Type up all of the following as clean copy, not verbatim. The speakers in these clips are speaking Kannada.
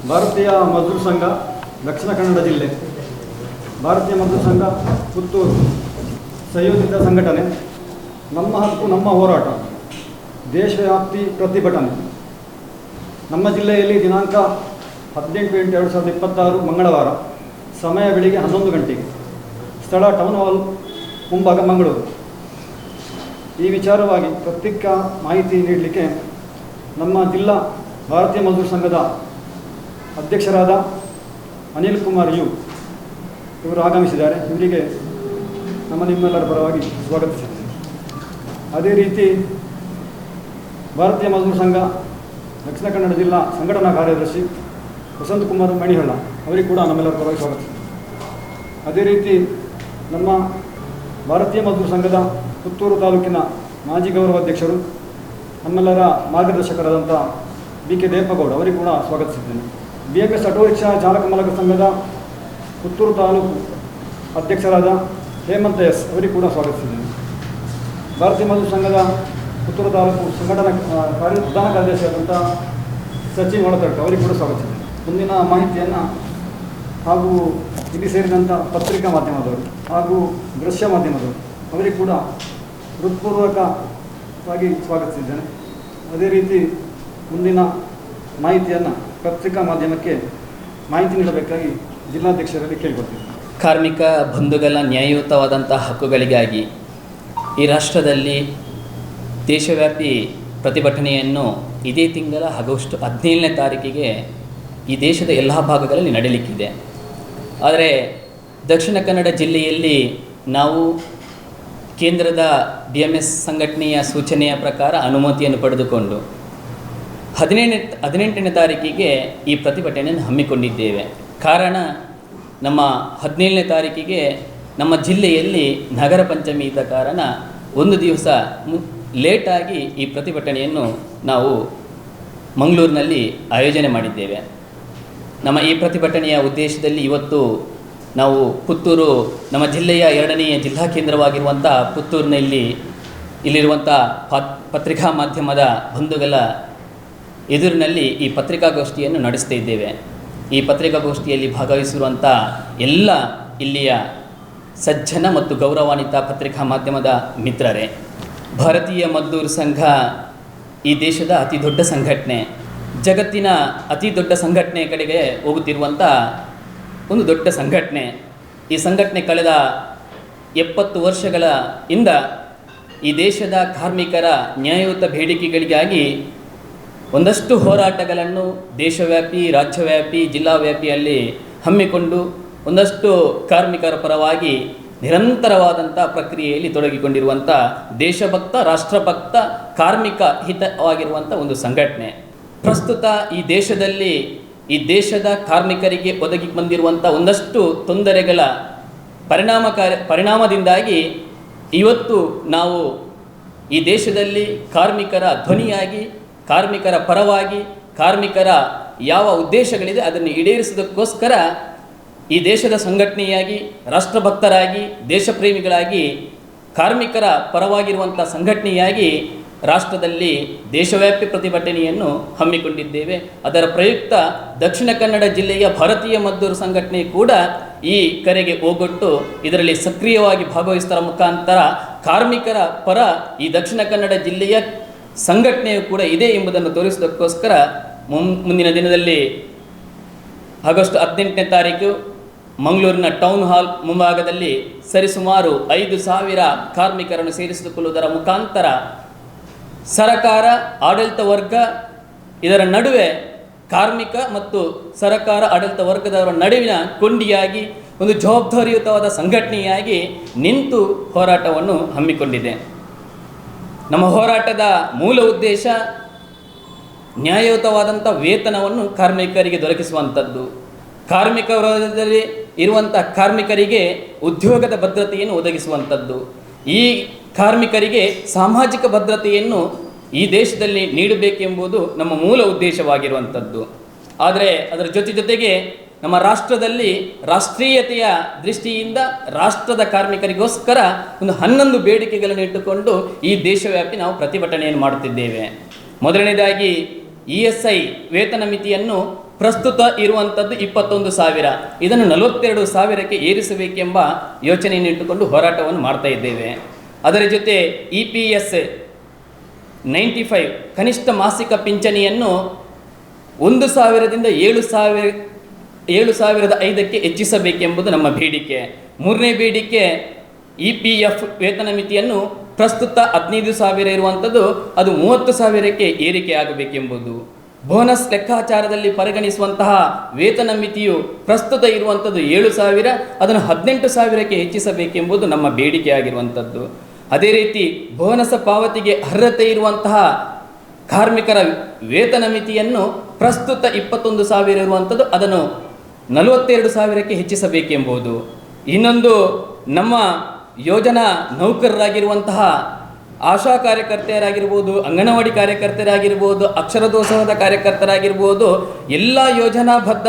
ಭಾರತೀಯ ಮಜ್ದೂರ್ ಸಂಘ ದಕ್ಷಿಣ ಕನ್ನಡ ಜಿಲ್ಲೆ, ಭಾರತೀಯ ಮಜ್ದೂರ್ ಸಂಘ ಪುತ್ತೂರು ಸಂಯೋಜಿತ ಸಂಘಟನೆ. ನಮ್ಮ ಹಕ್ಕು ನಮ್ಮ ಹೋರಾಟ ದೇಶವ್ಯಾಪಿ ಪ್ರತಿಭಟನೆ. ನಮ್ಮ ಜಿಲ್ಲೆಯಲ್ಲಿ ದಿನಾಂಕ 18/8/2026 ಮಂಗಳವಾರ, ಸಮಯ ಬೆಳಿಗ್ಗೆ 11 ಗಂಟೆಗೆ, ಸ್ಥಳ ಟೌನ್ ಹಾಲ್ ಮುಂಭಾಗ, ಮಂಗಳೂರು. ಈ ವಿಚಾರವಾಗಿ ಪತ್ರಿಕಾ ಮಾಹಿತಿ ನೀಡಲಿಕ್ಕೆ ನಮ್ಮ ಜಿಲ್ಲಾ ಭಾರತೀಯ ಮಜ್ದೂರ್ ಸಂಘದ ಅಧ್ಯಕ್ಷರಾದ ಅನಿಲ್ ಕುಮಾರ್ ಯು ಇವರು ಆಗಮಿಸಿದ್ದಾರೆ. ಇವರಿಗೆ ನಿಮ್ಮೆಲ್ಲರ ಪರವಾಗಿ ಸ್ವಾಗತಿಸಿದ್ದೇನೆ. ಅದೇ ರೀತಿ ಭಾರತೀಯ ಮಜ್ದೂರ್ ಸಂಘ ದಕ್ಷಿಣ ಕನ್ನಡ ಜಿಲ್ಲಾ ಸಂಘಟನಾ ಕಾರ್ಯದರ್ಶಿ ವಸಂತ್ ಕುಮಾರ್ ಮಣಿಹಳ್ಳ ಅವರಿಗೆ ಕೂಡ ನಮ್ಮೆಲ್ಲರ ಪರವಾಗಿ ಸ್ವಾಗತಿಸಿದ್ದೇನೆ. ಅದೇ ರೀತಿ ನಮ್ಮ ಭಾರತೀಯ ಮಜ್ದೂರ್ ಸಂಘದ ಪುತ್ತೂರು ತಾಲೂಕಿನ ಮಾಜಿ ಗೌರವಾಧ್ಯಕ್ಷರು, ನಮ್ಮೆಲ್ಲರ ಮಾರ್ಗದರ್ಶಕರಾದಂಥ BK ದೇಪಗೌಡ ಅವರಿಗೆ ಕೂಡ ಸ್ವಾಗತಿಸಿದ್ದೇನೆ. BFS ಆಟೋ ರಿಕ್ಷಾ ಚಾಲಕ ಮಾಲಕ ಸಂಘದ ಪುತ್ತೂರು ತಾಲೂಕು ಅಧ್ಯಕ್ಷರಾದ ಹೇಮಂತ ಎಸ್ ಅವರಿಗೆ ಕೂಡ ಸ್ವಾಗತಿಸಿದ್ದೇನೆ. ಭಾರತೀಯ ಮಜ್ದೂರ್ ಸಂಘದ ಪುತ್ತೂರು ತಾಲೂಕು ಸಂಘಟನಾ ಪ್ರಧಾನ ಕಾರ್ಯದರ್ಶಿಯಾದಂಥ ಸಚಿನ್ ಒಳತಟ್ಟು ಅವರಿಗೆ ಕೂಡ ಸ್ವಾಗತಿಸಿದ್ದೇನೆ. ಮುಂದಿನ ಮಾಹಿತಿಯನ್ನು ಹಾಗೂ ಇಲ್ಲಿ ಸೇರಿದಂಥ ಪತ್ರಿಕಾ ಮಾಧ್ಯಮದವರು ಹಾಗೂ ದೃಶ್ಯ ಮಾಧ್ಯಮದವರು ಅವರಿಗೆ ಕೂಡ ಹೃತ್ಪೂರ್ವಕವಾಗಿ ಸ್ವಾಗತಿಸಿದ್ದೇನೆ. ಅದೇ ರೀತಿ ಮುಂದಿನ ಮಾಹಿತಿಯನ್ನು ಪತ್ರಿಕಾ ಮಾಧ್ಯಮಕ್ಕೆ ಮಾಹಿತಿ ನೀಡಬೇಕಾಗಿ ಜಿಲ್ಲಾಧ್ಯಕ್ಷರಲ್ಲಿ ಕೇಳಿಕೊಡ್ತೀನಿ. ಕಾರ್ಮಿಕ ಬಂಧುಗಳ ನ್ಯಾಯಯುತವಾದಂಥ ಹಕ್ಕುಗಳಿಗಾಗಿ ಈ ರಾಷ್ಟ್ರದಲ್ಲಿ ದೇಶವ್ಯಾಪಿ ಪ್ರತಿಭಟನೆಯನ್ನು ಇದೇ ತಿಂಗಳ ಆಗಸ್ಟ್ 17ನೇ ತಾರೀಕಿಗೆ ಈ ದೇಶದ ಎಲ್ಲ ಭಾಗಗಳಲ್ಲಿ ನಡೆಯಲಿಕ್ಕಿದೆ. ಆದರೆ ದಕ್ಷಿಣ ಕನ್ನಡ ಜಿಲ್ಲೆಯಲ್ಲಿ ನಾವು ಕೇಂದ್ರದ BMS ಸಂಘಟನೆಯ ಸೂಚನೆಯ ಪ್ರಕಾರ ಅನುಮತಿಯನ್ನು ಪಡೆದುಕೊಂಡು 18ನೇ ತಾರೀಕಿಗೆ ಈ ಪ್ರತಿಭಟನೆಯನ್ನು ಹಮ್ಮಿಕೊಂಡಿದ್ದೇವೆ. ಕಾರಣ, ನಮ್ಮ 17ನೇ ತಾರೀಕಿಗೆ ನಮ್ಮ ಜಿಲ್ಲೆಯಲ್ಲಿ ನಗರ ಪಂಚಮಿ ಇದ್ದ ಕಾರಣ ಒಂದು ದಿವಸ ಲೇಟಾಗಿ ಈ ಪ್ರತಿಭಟನೆಯನ್ನು ನಾವು ಮಂಗಳೂರಿನಲ್ಲಿ ಆಯೋಜನೆ ಮಾಡಿದ್ದೇವೆ. ನಮ್ಮ ಈ ಪ್ರತಿಭಟನೆಯ ಉದ್ದೇಶದಲ್ಲಿ ಇವತ್ತು ನಾವು ಪುತ್ತೂರು, ನಮ್ಮ ಜಿಲ್ಲೆಯ 2ನೇ ಜಿಲ್ಲಾ ಕೇಂದ್ರವಾಗಿರುವಂಥ ಇಲ್ಲಿರುವಂಥ ಪತ್ರಿಕಾ ಮಾಧ್ಯಮದ ಬಂಧುಗಳ ಎದುರಿನಲ್ಲಿ ಈ ಪತ್ರಿಕಾಗೋಷ್ಠಿಯನ್ನು ನಡೆಸ್ತಾ ಇದ್ದೇವೆ. ಈ ಪತ್ರಿಕಾಗೋಷ್ಠಿಯಲ್ಲಿ ಭಾಗವಹಿಸಿರುವಂಥ ಎಲ್ಲ ಇಲ್ಲಿಯ ಸಜ್ಜನ ಮತ್ತು ಗೌರವಾನ್ವಿತ ಪತ್ರಿಕಾ ಮಾಧ್ಯಮದ ಮಿತ್ರರೇ, ಭಾರತೀಯ ಮಜ್ದೂರ್ ಸಂಘ ಈ ದೇಶದ ಅತಿ ದೊಡ್ಡ ಸಂಘಟನೆ, ಜಗತ್ತಿನ ಅತಿ ದೊಡ್ಡ ಸಂಘಟನೆ ಕಡೆಗೆ ಹೋಗುತ್ತಿರುವಂಥ ಒಂದು ದೊಡ್ಡ ಸಂಘಟನೆ. ಈ ಸಂಘಟನೆ ಕಳೆದ 70 ವರ್ಷಗಳ ಹಿಂದ ಈ ದೇಶದ ಕಾರ್ಮಿಕರ ನ್ಯಾಯಯುತ ಬೇಡಿಕೆಗಳಿಗಾಗಿ ಒಂದಷ್ಟು ಹೋರಾಟಗಳನ್ನು ದೇಶವ್ಯಾಪಿ, ರಾಜ್ಯವ್ಯಾಪಿ, ಜಿಲ್ಲಾವ್ಯಾಪಿಯಲ್ಲಿ ಹಮ್ಮಿಕೊಂಡು ಒಂದಷ್ಟು ಕಾರ್ಮಿಕರ ಪರವಾಗಿ ನಿರಂತರವಾದಂಥ ಪ್ರಕ್ರಿಯೆಯಲ್ಲಿ ತೊಡಗಿಕೊಂಡಿರುವಂಥ ದೇಶಭಕ್ತ, ರಾಷ್ಟ್ರಭಕ್ತ, ಕಾರ್ಮಿಕ ಹಿತವಾಗಿರುವಂಥ ಒಂದು ಸಂಘಟನೆ. ಪ್ರಸ್ತುತ ಈ ದೇಶದಲ್ಲಿ ಈ ದೇಶದ ಕಾರ್ಮಿಕರಿಗೆ ಒದಗಿ ಬಂದಿರುವಂಥ ಒಂದಷ್ಟು ತೊಂದರೆಗಳ ಪರಿಣಾಮದಿಂದಾಗಿ ಇವತ್ತು ನಾವು ಈ ದೇಶದಲ್ಲಿ ಕಾರ್ಮಿಕರ ಧ್ವನಿಯಾಗಿ, ಕಾರ್ಮಿಕರ ಪರವಾಗಿ, ಕಾರ್ಮಿಕರ ಯಾವ ಉದ್ದೇಶಗಳಿದೆ ಅದನ್ನು ಈಡೇರಿಸೋದಕ್ಕೋಸ್ಕರ ಈ ದೇಶದ ಸಂಘಟನೆಯಾಗಿ, ರಾಷ್ಟ್ರಭಕ್ತರಾಗಿ, ದೇಶಪ್ರೇಮಿಗಳಾಗಿ, ಕಾರ್ಮಿಕರ ಪರವಾಗಿರುವಂಥ ಸಂಘಟನೆಯಾಗಿ ರಾಷ್ಟ್ರದಲ್ಲಿ ದೇಶವ್ಯಾಪಿ ಪ್ರತಿಭಟನೆಯನ್ನು ಹಮ್ಮಿಕೊಂಡಿದ್ದೇವೆ. ಅದರ ಪ್ರಯುಕ್ತ ದಕ್ಷಿಣ ಕನ್ನಡ ಜಿಲ್ಲೆಯ ಭಾರತೀಯ ಮಜ್ದೂರ್ ಸಂಘಟನೆ ಕೂಡ ಈ ಕರೆಗೆ ಹೋಗೊಟ್ಟು ಇದರಲ್ಲಿ ಸಕ್ರಿಯವಾಗಿ ಭಾಗವಹಿಸುವ ಮುಖಾಂತರ ಕಾರ್ಮಿಕರ ಪರ ಈ ದಕ್ಷಿಣ ಕನ್ನಡ ಜಿಲ್ಲೆಯ ಸಂಘಟನೆಯು ಕೂಡ ಇದೆ ಎಂಬುದನ್ನು ತೋರಿಸುವುದಕ್ಕೋಸ್ಕರ ಮುಂದಿನ ದಿನದಲ್ಲಿ ಆಗಸ್ಟ್ 18ನೇ ತಾರೀಕು ಮಂಗಳೂರಿನ ಟೌನ್ ಹಾಲ್ ಮುಂಭಾಗದಲ್ಲಿ ಸರಿಸುಮಾರು 5,000 ಕಾರ್ಮಿಕರನ್ನು ಸೇರಿಸಿಕೊಳ್ಳುವುದರ ಮುಖಾಂತರ ಸರಕಾರ, ಆಡಳಿತ ವರ್ಗ ಇದರ ನಡುವೆ, ಕಾರ್ಮಿಕ ಮತ್ತು ಸರಕಾರ, ಆಡಳಿತ ವರ್ಗದವರ ನಡುವಿನ ಕೊಂಡಿಯಾಗಿ ಒಂದು ಜವಾಬ್ದಾರಿಯುತವಾದ ಸಂಘಟನೆಯಾಗಿ ನಿಂತು ಹೋರಾಟವನ್ನು ಹಮ್ಮಿಕೊಂಡಿದೆ. ನಮ್ಮ ಹೋರಾಟದ ಮೂಲ ಉದ್ದೇಶ ನ್ಯಾಯಯುತವಾದಂಥ ವೇತನವನ್ನು ಕಾರ್ಮಿಕರಿಗೆ ದೊರಕಿಸುವಂಥದ್ದು, ಕಾರ್ಮಿಕ ವರ್ಗದಲ್ಲಿ ಇರುವಂಥ ಕಾರ್ಮಿಕರಿಗೆ ಉದ್ಯೋಗದ ಭದ್ರತೆಯನ್ನು ಒದಗಿಸುವಂಥದ್ದು, ಈ ಕಾರ್ಮಿಕರಿಗೆ ಸಾಮಾಜಿಕ ಭದ್ರತೆಯನ್ನು ಈ ದೇಶದಲ್ಲಿ ನೀಡಬೇಕೆಂಬುದು ನಮ್ಮ ಮೂಲ ಉದ್ದೇಶವಾಗಿರುವಂಥದ್ದು. ಆದರೆ ಅದರ ಜೊತೆಗೆ ನಮ್ಮ ರಾಷ್ಟ್ರದಲ್ಲಿ ರಾಷ್ಟ್ರೀಯತೆಯ ದೃಷ್ಟಿಯಿಂದ ರಾಷ್ಟ್ರದ ಕಾರ್ಮಿಕರಿಗೋಸ್ಕರ ಒಂದು 11 ಬೇಡಿಕೆಗಳನ್ನು ಇಟ್ಟುಕೊಂಡು ಈ ದೇಶವ್ಯಾಪಿ ನಾವು ಪ್ರತಿಭಟನೆಯನ್ನು ಮಾಡುತ್ತಿದ್ದೇವೆ. ಮೊದಲನೇದಾಗಿ ESI ವೇತನ ಮಿತಿಯನ್ನು ಪ್ರಸ್ತುತ ಇರುವಂಥದ್ದು 21,000. ಇದನ್ನು 42,000ಕ್ಕೆ ಏರಿಸಬೇಕೆಂಬ ಯೋಚನೆಯನ್ನು ಇಟ್ಟುಕೊಂಡು ಹೋರಾಟವನ್ನು ಮಾಡ್ತಾ ಇದ್ದೇವೆ. ಅದರ ಜೊತೆ EPS 95 ಕನಿಷ್ಠ ಮಾಸಿಕ ಪಿಂಚಣಿಯನ್ನು 1,000ದಿಂದ 7,500ಕ್ಕೆ ಹೆಚ್ಚಿಸಬೇಕೆಂಬುದು ನಮ್ಮ ಬೇಡಿಕೆ. ಮೂರನೇ ಬೇಡಿಕೆ EPF ವೇತನ ಮಿತಿಯನ್ನು ಪ್ರಸ್ತುತ 15,000 ಇರುವಂಥದ್ದು ಅದು 30,000ಕ್ಕೆ ಏರಿಕೆ ಆಗಬೇಕೆಂಬುದು. ಬೋನಸ್ ಲೆಕ್ಕಾಚಾರದಲ್ಲಿ ಪರಿಗಣಿಸುವಂತಹ ವೇತನ ಮಿತಿಯು ಪ್ರಸ್ತುತ ಇರುವಂಥದ್ದು 7,000, ಅದನ್ನು 18,000ಕ್ಕೆ ಹೆಚ್ಚಿಸಬೇಕೆಂಬುದು ನಮ್ಮ ಬೇಡಿಕೆಯಾಗಿರುವಂಥದ್ದು. ಅದೇ ರೀತಿ ಬೋನಸ್ ಪಾವತಿಗೆ ಅರ್ಹತೆ ಇರುವಂತಹ ಕಾರ್ಮಿಕರ ವೇತನ ಮಿತಿಯನ್ನು ಪ್ರಸ್ತುತ 21,000 ಇರುವಂಥದ್ದು ಅದನ್ನು 42,000ಕ್ಕೆ ಹೆಚ್ಚಿಸಬೇಕೆಂಬುದು. ಇನ್ನೊಂದು ನಮ್ಮ ಯೋಜನಾ ನೌಕರರಾಗಿರುವಂತಹ ಆಶಾ ಕಾರ್ಯಕರ್ತೆಯರಾಗಿರ್ಬೋದು, ಅಂಗನವಾಡಿ ಕಾರ್ಯಕರ್ತರಾಗಿರ್ಬೋದು, ಅಕ್ಷರದೋತ್ಸವದ ಕಾರ್ಯಕರ್ತರಾಗಿರ್ಬೋದು, ಎಲ್ಲ ಯೋಜನಾಬದ್ಧ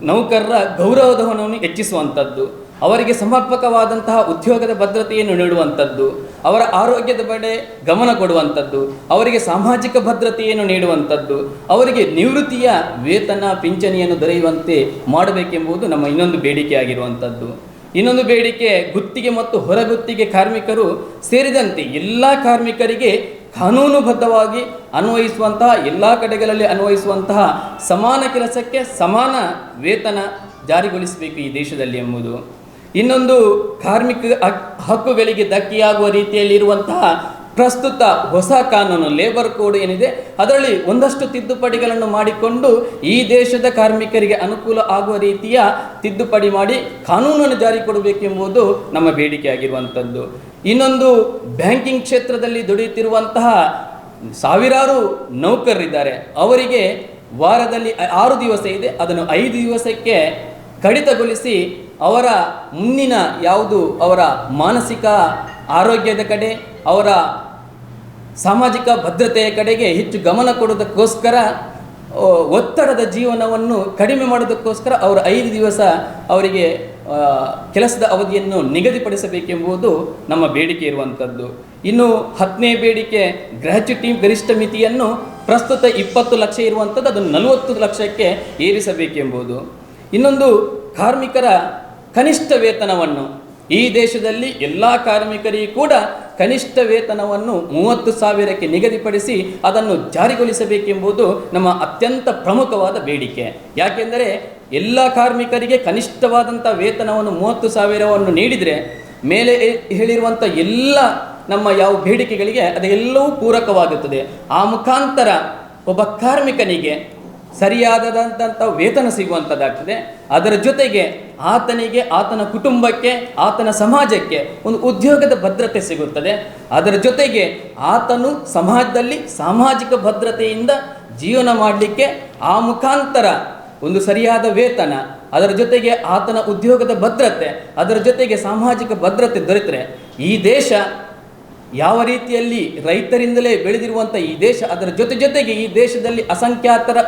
ನೌಕರರ ಗೌರವಧನವನ್ನು ಹೆಚ್ಚಿಸುವಂಥದ್ದು, ಅವರಿಗೆ ಸಮರ್ಪಕವಾದಂತಹ ಉದ್ಯೋಗದ ಭದ್ರತೆಯನ್ನು ನೀಡುವಂಥದ್ದು, ಅವರ ಆರೋಗ್ಯದ ಕಡೆ ಗಮನ ಕೊಡುವಂಥದ್ದು, ಅವರಿಗೆ ಸಾಮಾಜಿಕ ಭದ್ರತೆಯನ್ನು ನೀಡುವಂಥದ್ದು, ಅವರಿಗೆ ನಿವೃತ್ತಿಯ ವೇತನ ಪಿಂಚಣಿಯನ್ನು ದೊರೆಯುವಂತೆ ಮಾಡಬೇಕೆಂಬುದು ನಮ್ಮ ಇನ್ನೊಂದು ಬೇಡಿಕೆಯಾಗಿರುವಂಥದ್ದು. ಇನ್ನೊಂದು ಬೇಡಿಕೆ ಗುತ್ತಿಗೆ ಮತ್ತು ಹೊರಗುತ್ತಿಗೆ ಕಾರ್ಮಿಕರು ಸೇರಿದಂತೆ ಎಲ್ಲ ಕಾರ್ಮಿಕರಿಗೆ ಕಾನೂನುಬದ್ಧವಾಗಿ ಅನ್ವಯಿಸುವಂತಹ ಎಲ್ಲ ಕಡೆಗಳಲ್ಲಿ ಅನ್ವಯಿಸುವಂತಹ ಸಮಾನ ಕೆಲಸಕ್ಕೆ ಸಮಾನ ವೇತನ ಜಾರಿಗೊಳಿಸಬೇಕು ಈ ದೇಶದಲ್ಲಿ ಎಂಬುದು. ಇನ್ನೊಂದು ಕಾರ್ಮಿಕ ಹಕ್ಕುಗಳಿಗೆ ಧಕ್ಕೆಯಾಗುವ ರೀತಿಯಲ್ಲಿರುವಂತಹ ಪ್ರಸ್ತುತ ಹೊಸ ಕಾನೂನು ಲೇಬರ್ ಕೋಡ್ ಏನಿದೆ ಅದರಲ್ಲಿ ಒಂದಷ್ಟು ತಿದ್ದುಪಡಿಗಳನ್ನು ಮಾಡಿಕೊಂಡು ಈ ದೇಶದ ಕಾರ್ಮಿಕರಿಗೆ ಅನುಕೂಲ ಆಗುವ ರೀತಿಯ ತಿದ್ದುಪಡಿ ಮಾಡಿ ಕಾನೂನನ್ನು ಜಾರಿ ಕೊಡಬೇಕೆಂಬುದು ನಮ್ಮ ಬೇಡಿಕೆಯಾಗಿರುವಂಥದ್ದು. ಇನ್ನೊಂದು ಬ್ಯಾಂಕಿಂಗ್ ಕ್ಷೇತ್ರದಲ್ಲಿ ದುಡಿಯುತ್ತಿರುವಂತಹ ಸಾವಿರಾರು ನೌಕರರಿದ್ದಾರೆ. ಅವರಿಗೆ ವಾರದಲ್ಲಿ 6 ದಿವಸ ಇದೆ, ಅದನ್ನು 5 ದಿವಸಕ್ಕೆ ಕಡಿತಗೊಳಿಸಿ ಅವರ ಮುಂದಿನ ಯಾವುದು ಅವರ ಮಾನಸಿಕ ಆರೋಗ್ಯದ ಕಡೆ, ಅವರ ಸಾಮಾಜಿಕ ಭದ್ರತೆಯ ಕಡೆಗೆ ಹೆಚ್ಚು ಗಮನ ಕೊಡೋದಕ್ಕೋಸ್ಕರ, ಒತ್ತಡದ ಜೀವನವನ್ನು ಕಡಿಮೆ ಮಾಡೋದಕ್ಕೋಸ್ಕರ ಅವರು 5 ದಿವಸ ಅವರಿಗೆ ಕೆಲಸದ ಅವಧಿಯನ್ನು ನಿಗದಿಪಡಿಸಬೇಕೆಂಬುದು ನಮ್ಮ ಬೇಡಿಕೆ ಇರುವಂಥದ್ದು. ಇನ್ನು 10ನೇ ಬೇಡಿಕೆ ಗ್ರ್ಯಾಚ್ಯುಟಿ ಗರಿಷ್ಠ ಮಿತಿಯನ್ನು ಪ್ರಸ್ತುತ 20 ಲಕ್ಷ ಇರುವಂಥದ್ದು ಅದನ್ನು 40 ಲಕ್ಷಕ್ಕೆ ಏರಿಸಬೇಕೆಂಬುದು. ಇನ್ನೊಂದು ಕಾರ್ಮಿಕರ ಕನಿಷ್ಠ ವೇತನವನ್ನು ಈ ದೇಶದಲ್ಲಿ ಎಲ್ಲ ಕಾರ್ಮಿಕರಿಗೂ ಕೂಡ ಕನಿಷ್ಠ ವೇತನವನ್ನು 30,000ಕ್ಕೆ ನಿಗದಿಪಡಿಸಿ ಅದನ್ನು ಜಾರಿಗೊಳಿಸಬೇಕೆಂಬುದು ನಮ್ಮ ಅತ್ಯಂತ ಪ್ರಮುಖವಾದ ಬೇಡಿಕೆ. ಯಾಕೆಂದರೆ ಎಲ್ಲ ಕಾರ್ಮಿಕರಿಗೆ ಕನಿಷ್ಠವಾದಂಥ ವೇತನವನ್ನು 30,000ವನ್ನು ನೀಡಿದರೆ ಮೇಲೆ ಹೇಳಿರುವಂಥ ಎಲ್ಲ ನಮ್ಮ ಯಾವ ಬೇಡಿಕೆಗಳಿಗೆ ಅದೆಲ್ಲವೂ ಪೂರಕವಾಗುತ್ತದೆ. ಆ ಮುಖಾಂತರ ಒಬ್ಬ ಕಾರ್ಮಿಕನಿಗೆ ಸರಿಯಾದಂಥ ವೇತನ ಸಿಗುವಂಥದ್ದಾಗ್ತದೆ. ಅದರ ಜೊತೆಗೆ ಆತನಿಗೆ, ಆತನ ಕುಟುಂಬಕ್ಕೆ, ಆತನ ಸಮಾಜಕ್ಕೆ ಒಂದು ಉದ್ಯೋಗದ ಭದ್ರತೆ ಸಿಗುತ್ತದೆ. ಅದರ ಜೊತೆಗೆ ಆತನು ಸಮಾಜದಲ್ಲಿ ಸಾಮಾಜಿಕ ಭದ್ರತೆಯಿಂದ ಜೀವನ ಮಾಡಲಿಕ್ಕೆ ಆ ಮುಖಾಂತರ ಒಂದು ಸರಿಯಾದ ವೇತನ, ಅದರ ಜೊತೆಗೆ ಆತನ ಉದ್ಯೋಗದ ಭದ್ರತೆ, ಅದರ ಜೊತೆಗೆ ಸಾಮಾಜಿಕ ಭದ್ರತೆ ದೊರೆತರೆ ಈ ದೇಶ ಯಾವ ರೀತಿಯಲ್ಲಿ ರೈತರಿಂದಲೇ ಬೆಳೆದಿರುವಂಥ ಈ ದೇಶ, ಅದರ ಜೊತೆಗೆ ಈ ದೇಶದಲ್ಲಿ ಅಸಂಖ್ಯಾತರ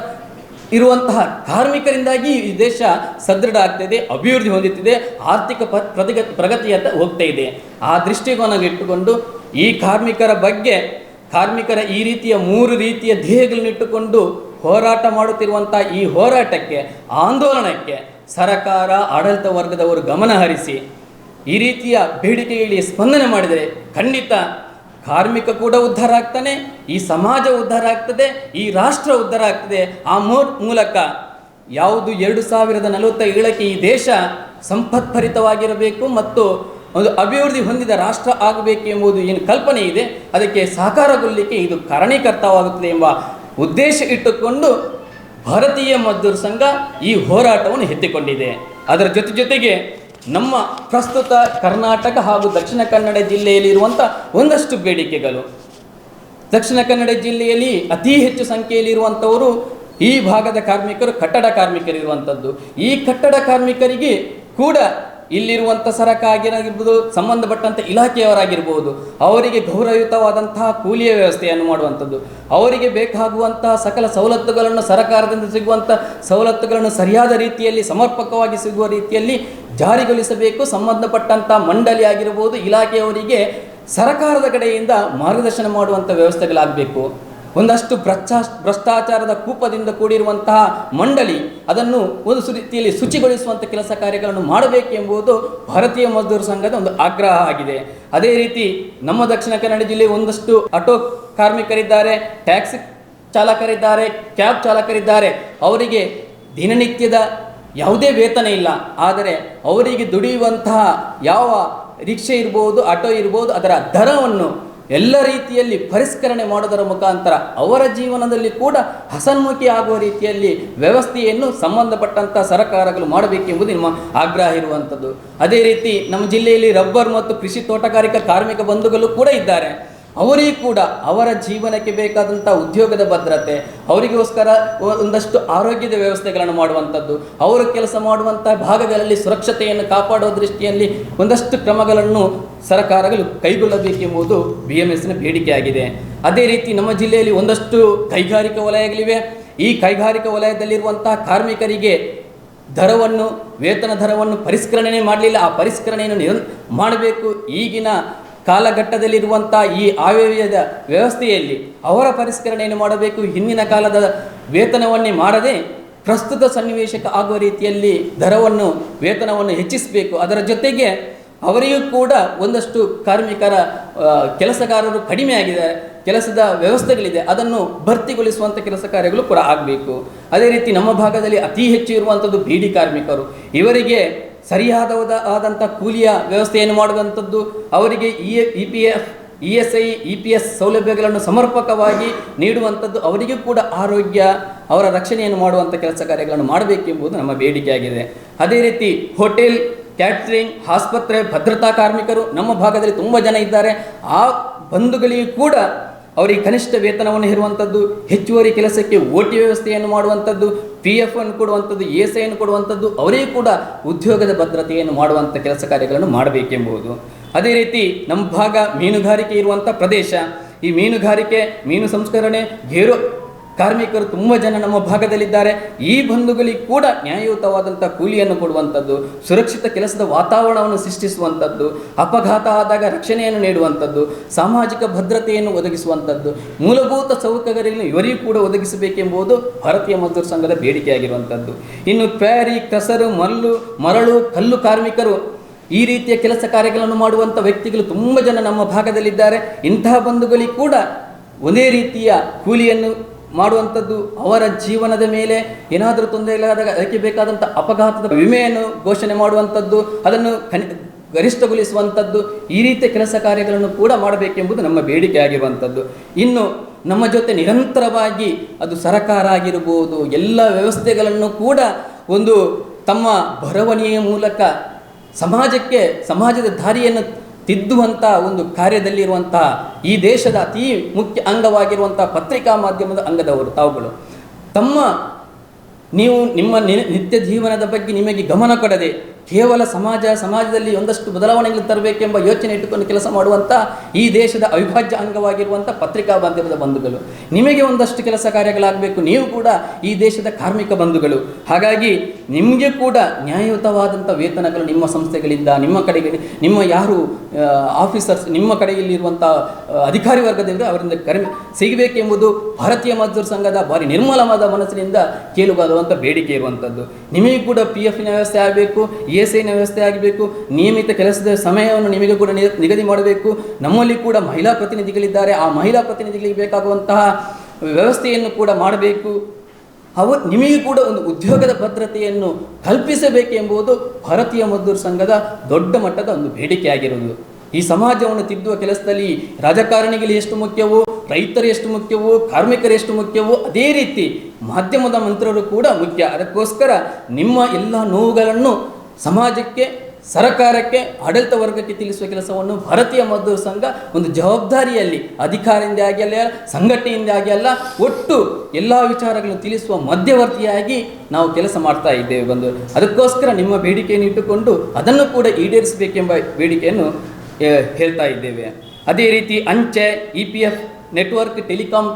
ಇರುವಂತಹ ಕಾರ್ಮಿಕರಿಂದಾಗಿ ಈ ದೇಶ ಸದೃಢ ಆಗ್ತಾಯಿದೆ, ಅಭಿವೃದ್ಧಿ ಹೊಂದುತ್ತಿದೆ, ಆರ್ಥಿಕ ಪ್ರಗತಿಯತ್ತ ಹೋಗ್ತಾ ಇದೆ. ಆ ದೃಷ್ಟಿಕೋನವಿಟ್ಟುಕೊಂಡು ಈ ಕಾರ್ಮಿಕರ ಬಗ್ಗೆ, ಕಾರ್ಮಿಕರ ಈ ರೀತಿಯ 3 ರೀತಿಯ ಧ್ಯೇಯಗಳನ್ನಿಟ್ಟುಕೊಂಡು ಹೋರಾಟ ಮಾಡುತ್ತಿರುವಂಥ ಈ ಹೋರಾಟಕ್ಕೆ, ಆಂದೋಲನಕ್ಕೆ ಸರಕಾರ, ಆಡಳಿತ ವರ್ಗದವರು ಗಮನ ಹರಿಸಿ ಈ ರೀತಿಯ ಬೇಡಿಕೆಗಳಿಗೆ ಸ್ಪಂದನೆ ಮಾಡಿದರೆ ಖಂಡಿತ ಕಾರ್ಮಿಕ ಕೂಡ ಉದ್ಧಾರ ಆಗ್ತಾನೆ, ಈ ಸಮಾಜ ಉದ್ಧಾರ ಆಗ್ತದೆ, ಈ ರಾಷ್ಟ್ರ ಉದ್ಧಾರ ಆಗ್ತದೆ. ಆ ಮೂಲಕ ಯಾವುದು 2047ಕ್ಕೆ ಈ ದೇಶ ಸಂಪತ್ಭರಿತವಾಗಿರಬೇಕು ಮತ್ತು ಒಂದು ಅಭಿವೃದ್ಧಿ ಹೊಂದಿದ ರಾಷ್ಟ್ರ ಆಗಬೇಕು ಎಂಬುದು ಏನು ಕಲ್ಪನೆ ಇದೆ ಅದಕ್ಕೆ ಸಾಕಾರಗೊಳ್ಳಲಿಕ್ಕೆ ಇದು ಕಾರಣೀಕರ್ತವಾಗುತ್ತದೆ ಎಂಬ ಉದ್ದೇಶ ಇಟ್ಟುಕೊಂಡು ಭಾರತೀಯ ಮಜ್ದೂರ್ ಸಂಘ ಈ ಹೋರಾಟವನ್ನು ಎತ್ತಿಕೊಂಡಿದೆ. ಅದರ ಜೊತೆಗೆ ನಮ್ಮ ಪ್ರಸ್ತುತ ಕರ್ನಾಟಕ ಹಾಗೂ ದಕ್ಷಿಣ ಕನ್ನಡ ಜಿಲ್ಲೆಯಲ್ಲಿರುವಂಥ ಒಂದಷ್ಟು ಬೇಡಿಕೆಗಳು. ದಕ್ಷಿಣ ಕನ್ನಡ ಜಿಲ್ಲೆಯಲ್ಲಿ ಅತಿ ಹೆಚ್ಚು ಸಂಖ್ಯೆಯಲ್ಲಿರುವಂಥವರು ಈ ಭಾಗದ ಕಾರ್ಮಿಕರು ಕಟ್ಟಡ ಕಾರ್ಮಿಕರಿರುವಂಥದ್ದು. ಈ ಕಟ್ಟಡ ಕಾರ್ಮಿಕರಿಗೆ ಕೂಡ ಇಲ್ಲಿರುವಂಥ ಸರಕಾಗಿರಾಗಿರ್ಬೋದು, ಸಂಬಂಧಪಟ್ಟಂಥ ಇಲಾಖೆಯವರಾಗಿರ್ಬೋದು, ಅವರಿಗೆ ಗೌರವಯುತವಾದಂತಹ ಕೂಲಿಯ ವ್ಯವಸ್ಥೆಯನ್ನು ಮಾಡುವಂಥದ್ದು, ಅವರಿಗೆ ಬೇಕಾಗುವಂತಹ ಸಕಲ ಸವಲತ್ತುಗಳನ್ನು ಸರಕಾರದಿಂದ ಸಿಗುವಂಥ ಸವಲತ್ತುಗಳನ್ನು ಸರಿಯಾದ ರೀತಿಯಲ್ಲಿ ಸಮರ್ಪಕವಾಗಿ ಸಿಗುವ ರೀತಿಯಲ್ಲಿ ಜಾರಿಗೊಳಿಸಬೇಕು. ಸಂಬಂಧಪಟ್ಟಂಥ ಮಂಡಳಿ ಆಗಿರ್ಬೋದು, ಇಲಾಖೆಯವರಿಗೆ ಸರಕಾರದ ಕಡೆಯಿಂದ ಮಾರ್ಗದರ್ಶನ ಮಾಡುವಂಥ ವ್ಯವಸ್ಥೆಗಳಾಗಬೇಕು. ಒಂದಷ್ಟು ಭ್ರಷ್ಟಾಚಾರದ ಕೂಪದಿಂದ ಕೂಡಿರುವಂತಹ ಮಂಡಳಿ ಅದನ್ನು ಒಂದು ರೀತಿಯಲ್ಲಿ ಶುಚಿಗೊಳಿಸುವಂಥ ಕೆಲಸ ಕಾರ್ಯಗಳನ್ನು ಮಾಡಬೇಕೆಂಬುದು ಭಾರತೀಯ ಮಜ್ದೂರ್ ಸಂಘದ ಒಂದು ಆಗ್ರಹ ಆಗಿದೆ. ಅದೇ ರೀತಿ ನಮ್ಮ ದಕ್ಷಿಣ ಕನ್ನಡ ಜಿಲ್ಲೆಯ ಒಂದಷ್ಟು ಆಟೋ ಕಾರ್ಮಿಕರಿದ್ದಾರೆ, ಟ್ಯಾಕ್ಸಿ ಚಾಲಕರಿದ್ದಾರೆ, ಕ್ಯಾಬ್ ಚಾಲಕರಿದ್ದಾರೆ. ಅವರಿಗೆ ದಿನನಿತ್ಯದ ಯಾವುದೇ ವೇತನ ಇಲ್ಲ. ಆದರೆ ಅವರಿಗೆ ದುಡಿಯುವಂತಹ ಯಾವ ರಿಕ್ಷೆ ಇರ್ಬೋದು, ಆಟೋ ಇರ್ಬೋದು, ಅದರ ದರವನ್ನು ಎಲ್ಲ ರೀತಿಯಲ್ಲಿ ಪರಿಷ್ಕರಣೆ ಮಾಡೋದರ ಮುಖಾಂತರ ಅವರ ಜೀವನದಲ್ಲಿ ಕೂಡ ಹಸನ್ಮುಖಿ ಆಗುವ ರೀತಿಯಲ್ಲಿ ವ್ಯವಸ್ಥೆಯನ್ನು ಸಂಬಂಧಪಟ್ಟಂಥ ಸರ್ಕಾರಗಳು ಮಾಡಬೇಕೆಂಬುದು ನಿಮ್ಮ ಆಗ್ರಹ ಇರುವಂಥದ್ದು. ಅದೇ ರೀತಿ ನಮ್ಮ ಜಿಲ್ಲೆಯಲ್ಲಿ ರಬ್ಬರ್ ಮತ್ತು ಕೃಷಿ ತೋಟಗಾರಿಕಾ ಕಾರ್ಮಿಕ ಬಂಧುಗಳು ಕೂಡ ಇದ್ದಾರೆ. ಅವರಿಗೂ ಕೂಡ ಅವರ ಜೀವನಕ್ಕೆ ಬೇಕಾದಂಥ ಉದ್ಯೋಗದ ಭದ್ರತೆ, ಅವರಿಗೋಸ್ಕರ ಒಂದಷ್ಟು ಆರೋಗ್ಯದ ವ್ಯವಸ್ಥೆಗಳನ್ನು ಮಾಡುವಂಥದ್ದು, ಅವರು ಕೆಲಸ ಮಾಡುವಂಥ ಭಾಗಗಳಲ್ಲಿ ಸುರಕ್ಷತೆಯನ್ನು ಕಾಪಾಡುವ ದೃಷ್ಟಿಯಲ್ಲಿ ಒಂದಷ್ಟು ಕ್ರಮಗಳನ್ನು ಸರ್ಕಾರಗಳು ಕೈಗೊಳ್ಳಬೇಕೆಂಬುದು BMSನ ಬೇಡಿಕೆಯಾಗಿದೆ. ಅದೇ ರೀತಿ ನಮ್ಮ ಜಿಲ್ಲೆಯಲ್ಲಿ ಒಂದಷ್ಟು ಕೈಗಾರಿಕಾ ವಲಯಗಳಿವೆ. ಈ ಕೈಗಾರಿಕಾ ವಲಯದಲ್ಲಿರುವಂತಹ ಕಾರ್ಮಿಕರಿಗೆ ವೇತನ ದರವನ್ನು ಪರಿಷ್ಕರಣೆ ಮಾಡಲಿಲ್ಲ. ಆ ಪರಿಷ್ಕರಣೆಯನ್ನು ಮಾಡಬೇಕು. ಈಗಿನ ಕಾಲಘಟ್ಟದಲ್ಲಿರುವಂಥ ಈ ಆಯವ್ಯಯದ ವ್ಯವಸ್ಥೆಯಲ್ಲಿ ಅವರ ಪರಿಷ್ಕರಣೆಯನ್ನು ಮಾಡಬೇಕು. ಹಿಂದಿನ ಕಾಲದ ವೇತನವನ್ನೇ ಮಾಡದೆ ಪ್ರಸ್ತುತ ಸನ್ನಿವೇಶಕ್ಕೆ ಆಗುವ ರೀತಿಯಲ್ಲಿ ವೇತನವನ್ನು ಹೆಚ್ಚಿಸಬೇಕು. ಅದರ ಜೊತೆಗೆ ಅವರಿಗೂ ಕೂಡ ಒಂದಷ್ಟು ಕೆಲಸಗಾರರು ಕಡಿಮೆ ಆಗಿದೆ, ಕೆಲಸದ ವ್ಯವಸ್ಥೆಗಳಿದೆ, ಅದನ್ನು ಭರ್ತಿಗೊಳಿಸುವಂಥ ಕೆಲಸ ಕಾರ್ಯಗಳು ಕೂಡ ಆಗಬೇಕು. ಅದೇ ರೀತಿ ನಮ್ಮ ಭಾಗದಲ್ಲಿ ಅತಿ ಹೆಚ್ಚು ಇರುವಂಥದ್ದು ಬೀಡಿ ಕಾರ್ಮಿಕರು. ಇವರಿಗೆ ಸರಿಯಾದಂಥ ಕೂಲಿಯ ವ್ಯವಸ್ಥೆಯನ್ನು ಮಾಡುವಂಥದ್ದು, ಅವರಿಗೆ EPF, ESI, EPS ಸೌಲಭ್ಯಗಳನ್ನು ಸಮರ್ಪಕವಾಗಿ ನೀಡುವಂಥದ್ದು, ಅವರಿಗೂ ಕೂಡ ಆರೋಗ್ಯ, ಅವರ ರಕ್ಷಣೆಯನ್ನು ಮಾಡುವಂಥ ಕೆಲಸ ಕಾರ್ಯಗಳನ್ನು ಮಾಡಬೇಕೆಂಬುದು ನಮ್ಮ ಬೇಡಿಕೆಯಾಗಿದೆ. ಅದೇ ರೀತಿ ಹೋಟೆಲ್, ಕ್ಯಾಟ್ರಿಂಗ್, ಆಸ್ಪತ್ರೆ, ಭದ್ರತಾ ಕಾರ್ಮಿಕರು ನಮ್ಮ ಭಾಗದಲ್ಲಿ ತುಂಬ ಜನ ಇದ್ದಾರೆ. ಆ ಬಂಧುಗಳಿಗೂ ಕೂಡ ಅವರಿಗೆ ಕನಿಷ್ಠ ವೇತನವನ್ನು ಇರುವಂಥದ್ದು, ಹೆಚ್ಚುವರಿ ಕೆಲಸಕ್ಕೆ OT ವ್ಯವಸ್ಥೆಯನ್ನು ಮಾಡುವಂಥದ್ದು, PF ಅನ್ನು ಕೊಡುವಂಥದ್ದು, ESI ಅನ್ನು ಕೊಡುವಂಥದ್ದು, ಅವರಿಗೂ ಕೂಡ ಉದ್ಯೋಗದ ಭದ್ರತೆಯನ್ನು ಮಾಡುವಂಥ ಕೆಲಸ ಕಾರ್ಯಗಳನ್ನು ಮಾಡಬೇಕೆಂಬುದು. ಅದೇ ರೀತಿ ನಮ್ಮ ಭಾಗ ಮೀನುಗಾರಿಕೆ ಇರುವಂಥ ಪ್ರದೇಶ. ಈ ಮೀನುಗಾರಿಕೆ, ಮೀನು ಸಂಸ್ಕರಣೆ, ಗೇರು ಕಾರ್ಮಿಕರು ತುಂಬ ಜನ ನಮ್ಮ ಭಾಗದಲ್ಲಿದ್ದಾರೆ. ಈ ಬಂಧುಗಳಿಗೆ ಕೂಡ ನ್ಯಾಯಯುತವಾದಂಥ ಕೂಲಿಯನ್ನು ಕೊಡುವಂಥದ್ದು, ಸುರಕ್ಷಿತ ಕೆಲಸದ ವಾತಾವರಣವನ್ನು ಸೃಷ್ಟಿಸುವಂಥದ್ದು, ಅಪಘಾತ ಆದಾಗ ರಕ್ಷಣೆಯನ್ನು ನೀಡುವಂಥದ್ದು, ಸಾಮಾಜಿಕ ಭದ್ರತೆಯನ್ನು ಒದಗಿಸುವಂಥದ್ದು, ಮೂಲಭೂತ ಸೌಕರ್ಯಗಳನ್ನು ಇವರಿಗೂ ಕೂಡ ಒದಗಿಸಬೇಕೆಂಬುದು ಭಾರತೀಯ ಮಜ್ದೂರ್ ಸಂಘದ ಬೇಡಿಕೆಯಾಗಿರುವಂಥದ್ದು. ಇನ್ನು ಕ್ವಾರಿ, ಕಸರು, ಮರಳು, ಕಲ್ಲು ಕಾರ್ಮಿಕರು, ಈ ರೀತಿಯ ಕೆಲಸ ಕಾರ್ಯಗಳನ್ನು ಮಾಡುವಂಥ ವ್ಯಕ್ತಿಗಳು ತುಂಬ ಜನ ನಮ್ಮ ಭಾಗದಲ್ಲಿದ್ದಾರೆ. ಇಂತಹ ಬಂಧುಗಳಿಗೆ ಕೂಡ ಒಂದೇ ರೀತಿಯ ಕೂಲಿಯನ್ನು ಮಾಡುವಂಥದ್ದು, ಅವರ ಜೀವನದ ಮೇಲೆ ಏನಾದರೂ ತೊಂದರೆಯಾದಾಗ ಅದಕ್ಕೆ ಬೇಕಾದಂಥ ಅಪಘಾತದ ವಿಮೆಯನ್ನು ಘೋಷಣೆ ಮಾಡುವಂಥದ್ದು, ಅದನ್ನು ಗರಿಷ್ಠಗೊಳಿಸುವಂಥದ್ದು, ಈ ರೀತಿಯ ಕೆಲಸ ಕಾರ್ಯಗಳನ್ನು ಕೂಡ ಮಾಡಬೇಕೆಂಬುದು ನಮ್ಮ ಬೇಡಿಕೆಯಾಗಿರುವಂಥದ್ದು. ಇನ್ನು ನಮ್ಮ ಜೊತೆ ನಿರಂತರವಾಗಿ ಅದು ಸರ್ಕಾರ ಆಗಿರ್ಬೋದು, ಎಲ್ಲ ವ್ಯವಸ್ಥೆಗಳನ್ನು ಕೂಡ ಒಂದು ತಮ್ಮ ಬರವಣಿಗೆಯ ಮೂಲಕ ಸಮಾಜದ ದಾರಿಯನ್ನು ತಿದ್ದುವಂಥ ಒಂದು ಕಾರ್ಯದಲ್ಲಿರುವಂಥ ಈ ದೇಶದ ಅತಿ ಮುಖ್ಯ ಅಂಗವಾಗಿರುವಂಥ ಪತ್ರಿಕಾ ಮಾಧ್ಯಮದ ಅಂಗದವರು ತಾವುಗಳು ನಿಮ್ಮ ನಿತ್ಯ ಜೀವನದ ಬಗ್ಗೆ ನಿಮಗೆ ಗಮನ ಕೊಡದೆ ಕೇವಲ ಸಮಾಜದಲ್ಲಿ ಒಂದಷ್ಟು ಬದಲಾವಣೆಗಳು ತರಬೇಕೆಂಬ ಯೋಚನೆ ಇಟ್ಟುಕೊಂಡು ಕೆಲಸ ಮಾಡುವಂಥ ಈ ದೇಶದ ಅವಿಭಾಜ್ಯ ಅಂಗವಾಗಿರುವಂಥ ಪತ್ರಿಕಾ ಮಾಧ್ಯಮದ ಬಂಧುಗಳು, ನಿಮಗೆ ಒಂದಷ್ಟು ಕೆಲಸ ಕಾರ್ಯಗಳಾಗಬೇಕು. ನೀವು ಕೂಡ ಈ ದೇಶದ ಕಾರ್ಮಿಕ ಬಂಧುಗಳು. ಹಾಗಾಗಿ ನಿಮಗೆ ಕೂಡ ನ್ಯಾಯಯುತವಾದಂಥ ವೇತನಗಳು ನಿಮ್ಮ ಸಂಸ್ಥೆಗಳಿಂದ, ನಿಮ್ಮ ಕಡೆಗೆ ನಿಮ್ಮ ಯಾರು ಆಫೀಸರ್ಸ್, ನಿಮ್ಮ ಕಡೆಯಲ್ಲಿರುವಂಥ ಅಧಿಕಾರಿ ವರ್ಗದಿಂದ ಅವರಿಂದ ಸಿಗಬೇಕೆಂಬುದು ಭಾರತೀಯ ಮಜ್ದೂರ್ ಸಂಘದ ಭಾರಿ ನಿರ್ಮಲವಾದ ಮನಸ್ಸಿನಿಂದ ಕೇಳುವುದಾದಂಥ ಬೇಡಿಕೆ ಇರುವಂಥದ್ದು. ನಿಮಗೆ ಕೂಡ PF ವ್ಯವಸ್ಥೆ ಆಗಬೇಕು, ESI ವ್ಯವಸ್ಥೆ ಆಗಬೇಕು, ನಿಯಮಿತ ಕೆಲಸದ ಸಮಯವನ್ನು ನಿಮಗೆ ಕೂಡ ನಿಗದಿ ಮಾಡಬೇಕು. ನಮ್ಮಲ್ಲಿ ಕೂಡ ಮಹಿಳಾ ಪ್ರತಿನಿಧಿಗಳಿದ್ದಾರೆ, ಆ ಮಹಿಳಾ ಪ್ರತಿನಿಧಿಗಳಿಗೆ ಬೇಕಾಗುವಂತಹ ವ್ಯವಸ್ಥೆಯನ್ನು ಕೂಡ ಮಾಡಬೇಕು. ನಿಮಗೆ ಕೂಡ ಒಂದು ಉದ್ಯೋಗದ ಭದ್ರತೆಯನ್ನು ಕಲ್ಪಿಸಬೇಕೆಂಬುದು ಭಾರತೀಯ ಮಜ್ದೂರ್ ಸಂಘದ ದೊಡ್ಡ ಮಟ್ಟದ ಒಂದು ಬೇಡಿಕೆಯಾಗಿರುವುದು. ಈ ಸಮಾಜವನ್ನು ತಿದ್ದುವ ಕೆಲಸದಲ್ಲಿ ರಾಜಕಾರಣಿಗಳು ಎಷ್ಟು ಮುಖ್ಯವೋ, ರೈತರು ಎಷ್ಟು ಮುಖ್ಯವೋ, ಕಾರ್ಮಿಕರು ಎಷ್ಟು ಮುಖ್ಯವೋ, ಅದೇ ರೀತಿ ಮಾಧ್ಯಮದ ಮಂತ್ರರು ಕೂಡ ಮುಖ್ಯ. ಅದಕ್ಕೋಸ್ಕರ ನಿಮ್ಮ ಎಲ್ಲ ನೋವುಗಳನ್ನು ಸಮಾಜಕ್ಕೆ, ಸರ್ಕಾರಕ್ಕೆ, ಆಡಳಿತ ವರ್ಗಕ್ಕೆ ತಿಳಿಸುವ ಕೆಲಸವನ್ನು ಭಾರತೀಯ ಮಜ್ದೂರ್ ಸಂಘ ಒಂದು ಜವಾಬ್ದಾರಿಯಲ್ಲಿ ಅಧಿಕಾರದಿಂದ ಆಗಿ ಅಲ್ಲ, ಸಂಘಟನೆಯಿಂದ ಆಗಿ ಅಲ್ಲ, ಒಟ್ಟು ಎಲ್ಲ ವಿಚಾರಗಳನ್ನು ತಿಳಿಸುವ ಮಧ್ಯವರ್ತಿಯಾಗಿ ನಾವು ಕೆಲಸ ಮಾಡ್ತಾ ಇದ್ದೇವೆ ಅದಕ್ಕೋಸ್ಕರ ನಿಮ್ಮ ಬೇಡಿಕೆಯನ್ನು ಇಟ್ಟುಕೊಂಡು ಅದನ್ನು ಕೂಡ ಈಡೇರಿಸಬೇಕೆಂಬ ಬೇಡಿಕೆಯನ್ನು ಹೇಳ್ತಾ ಇದ್ದೇವೆ. ಅದೇ ರೀತಿ ಅಂಚೆ, EPF ನೆಟ್ವರ್ಕ್, ಟೆಲಿಕಾಂ,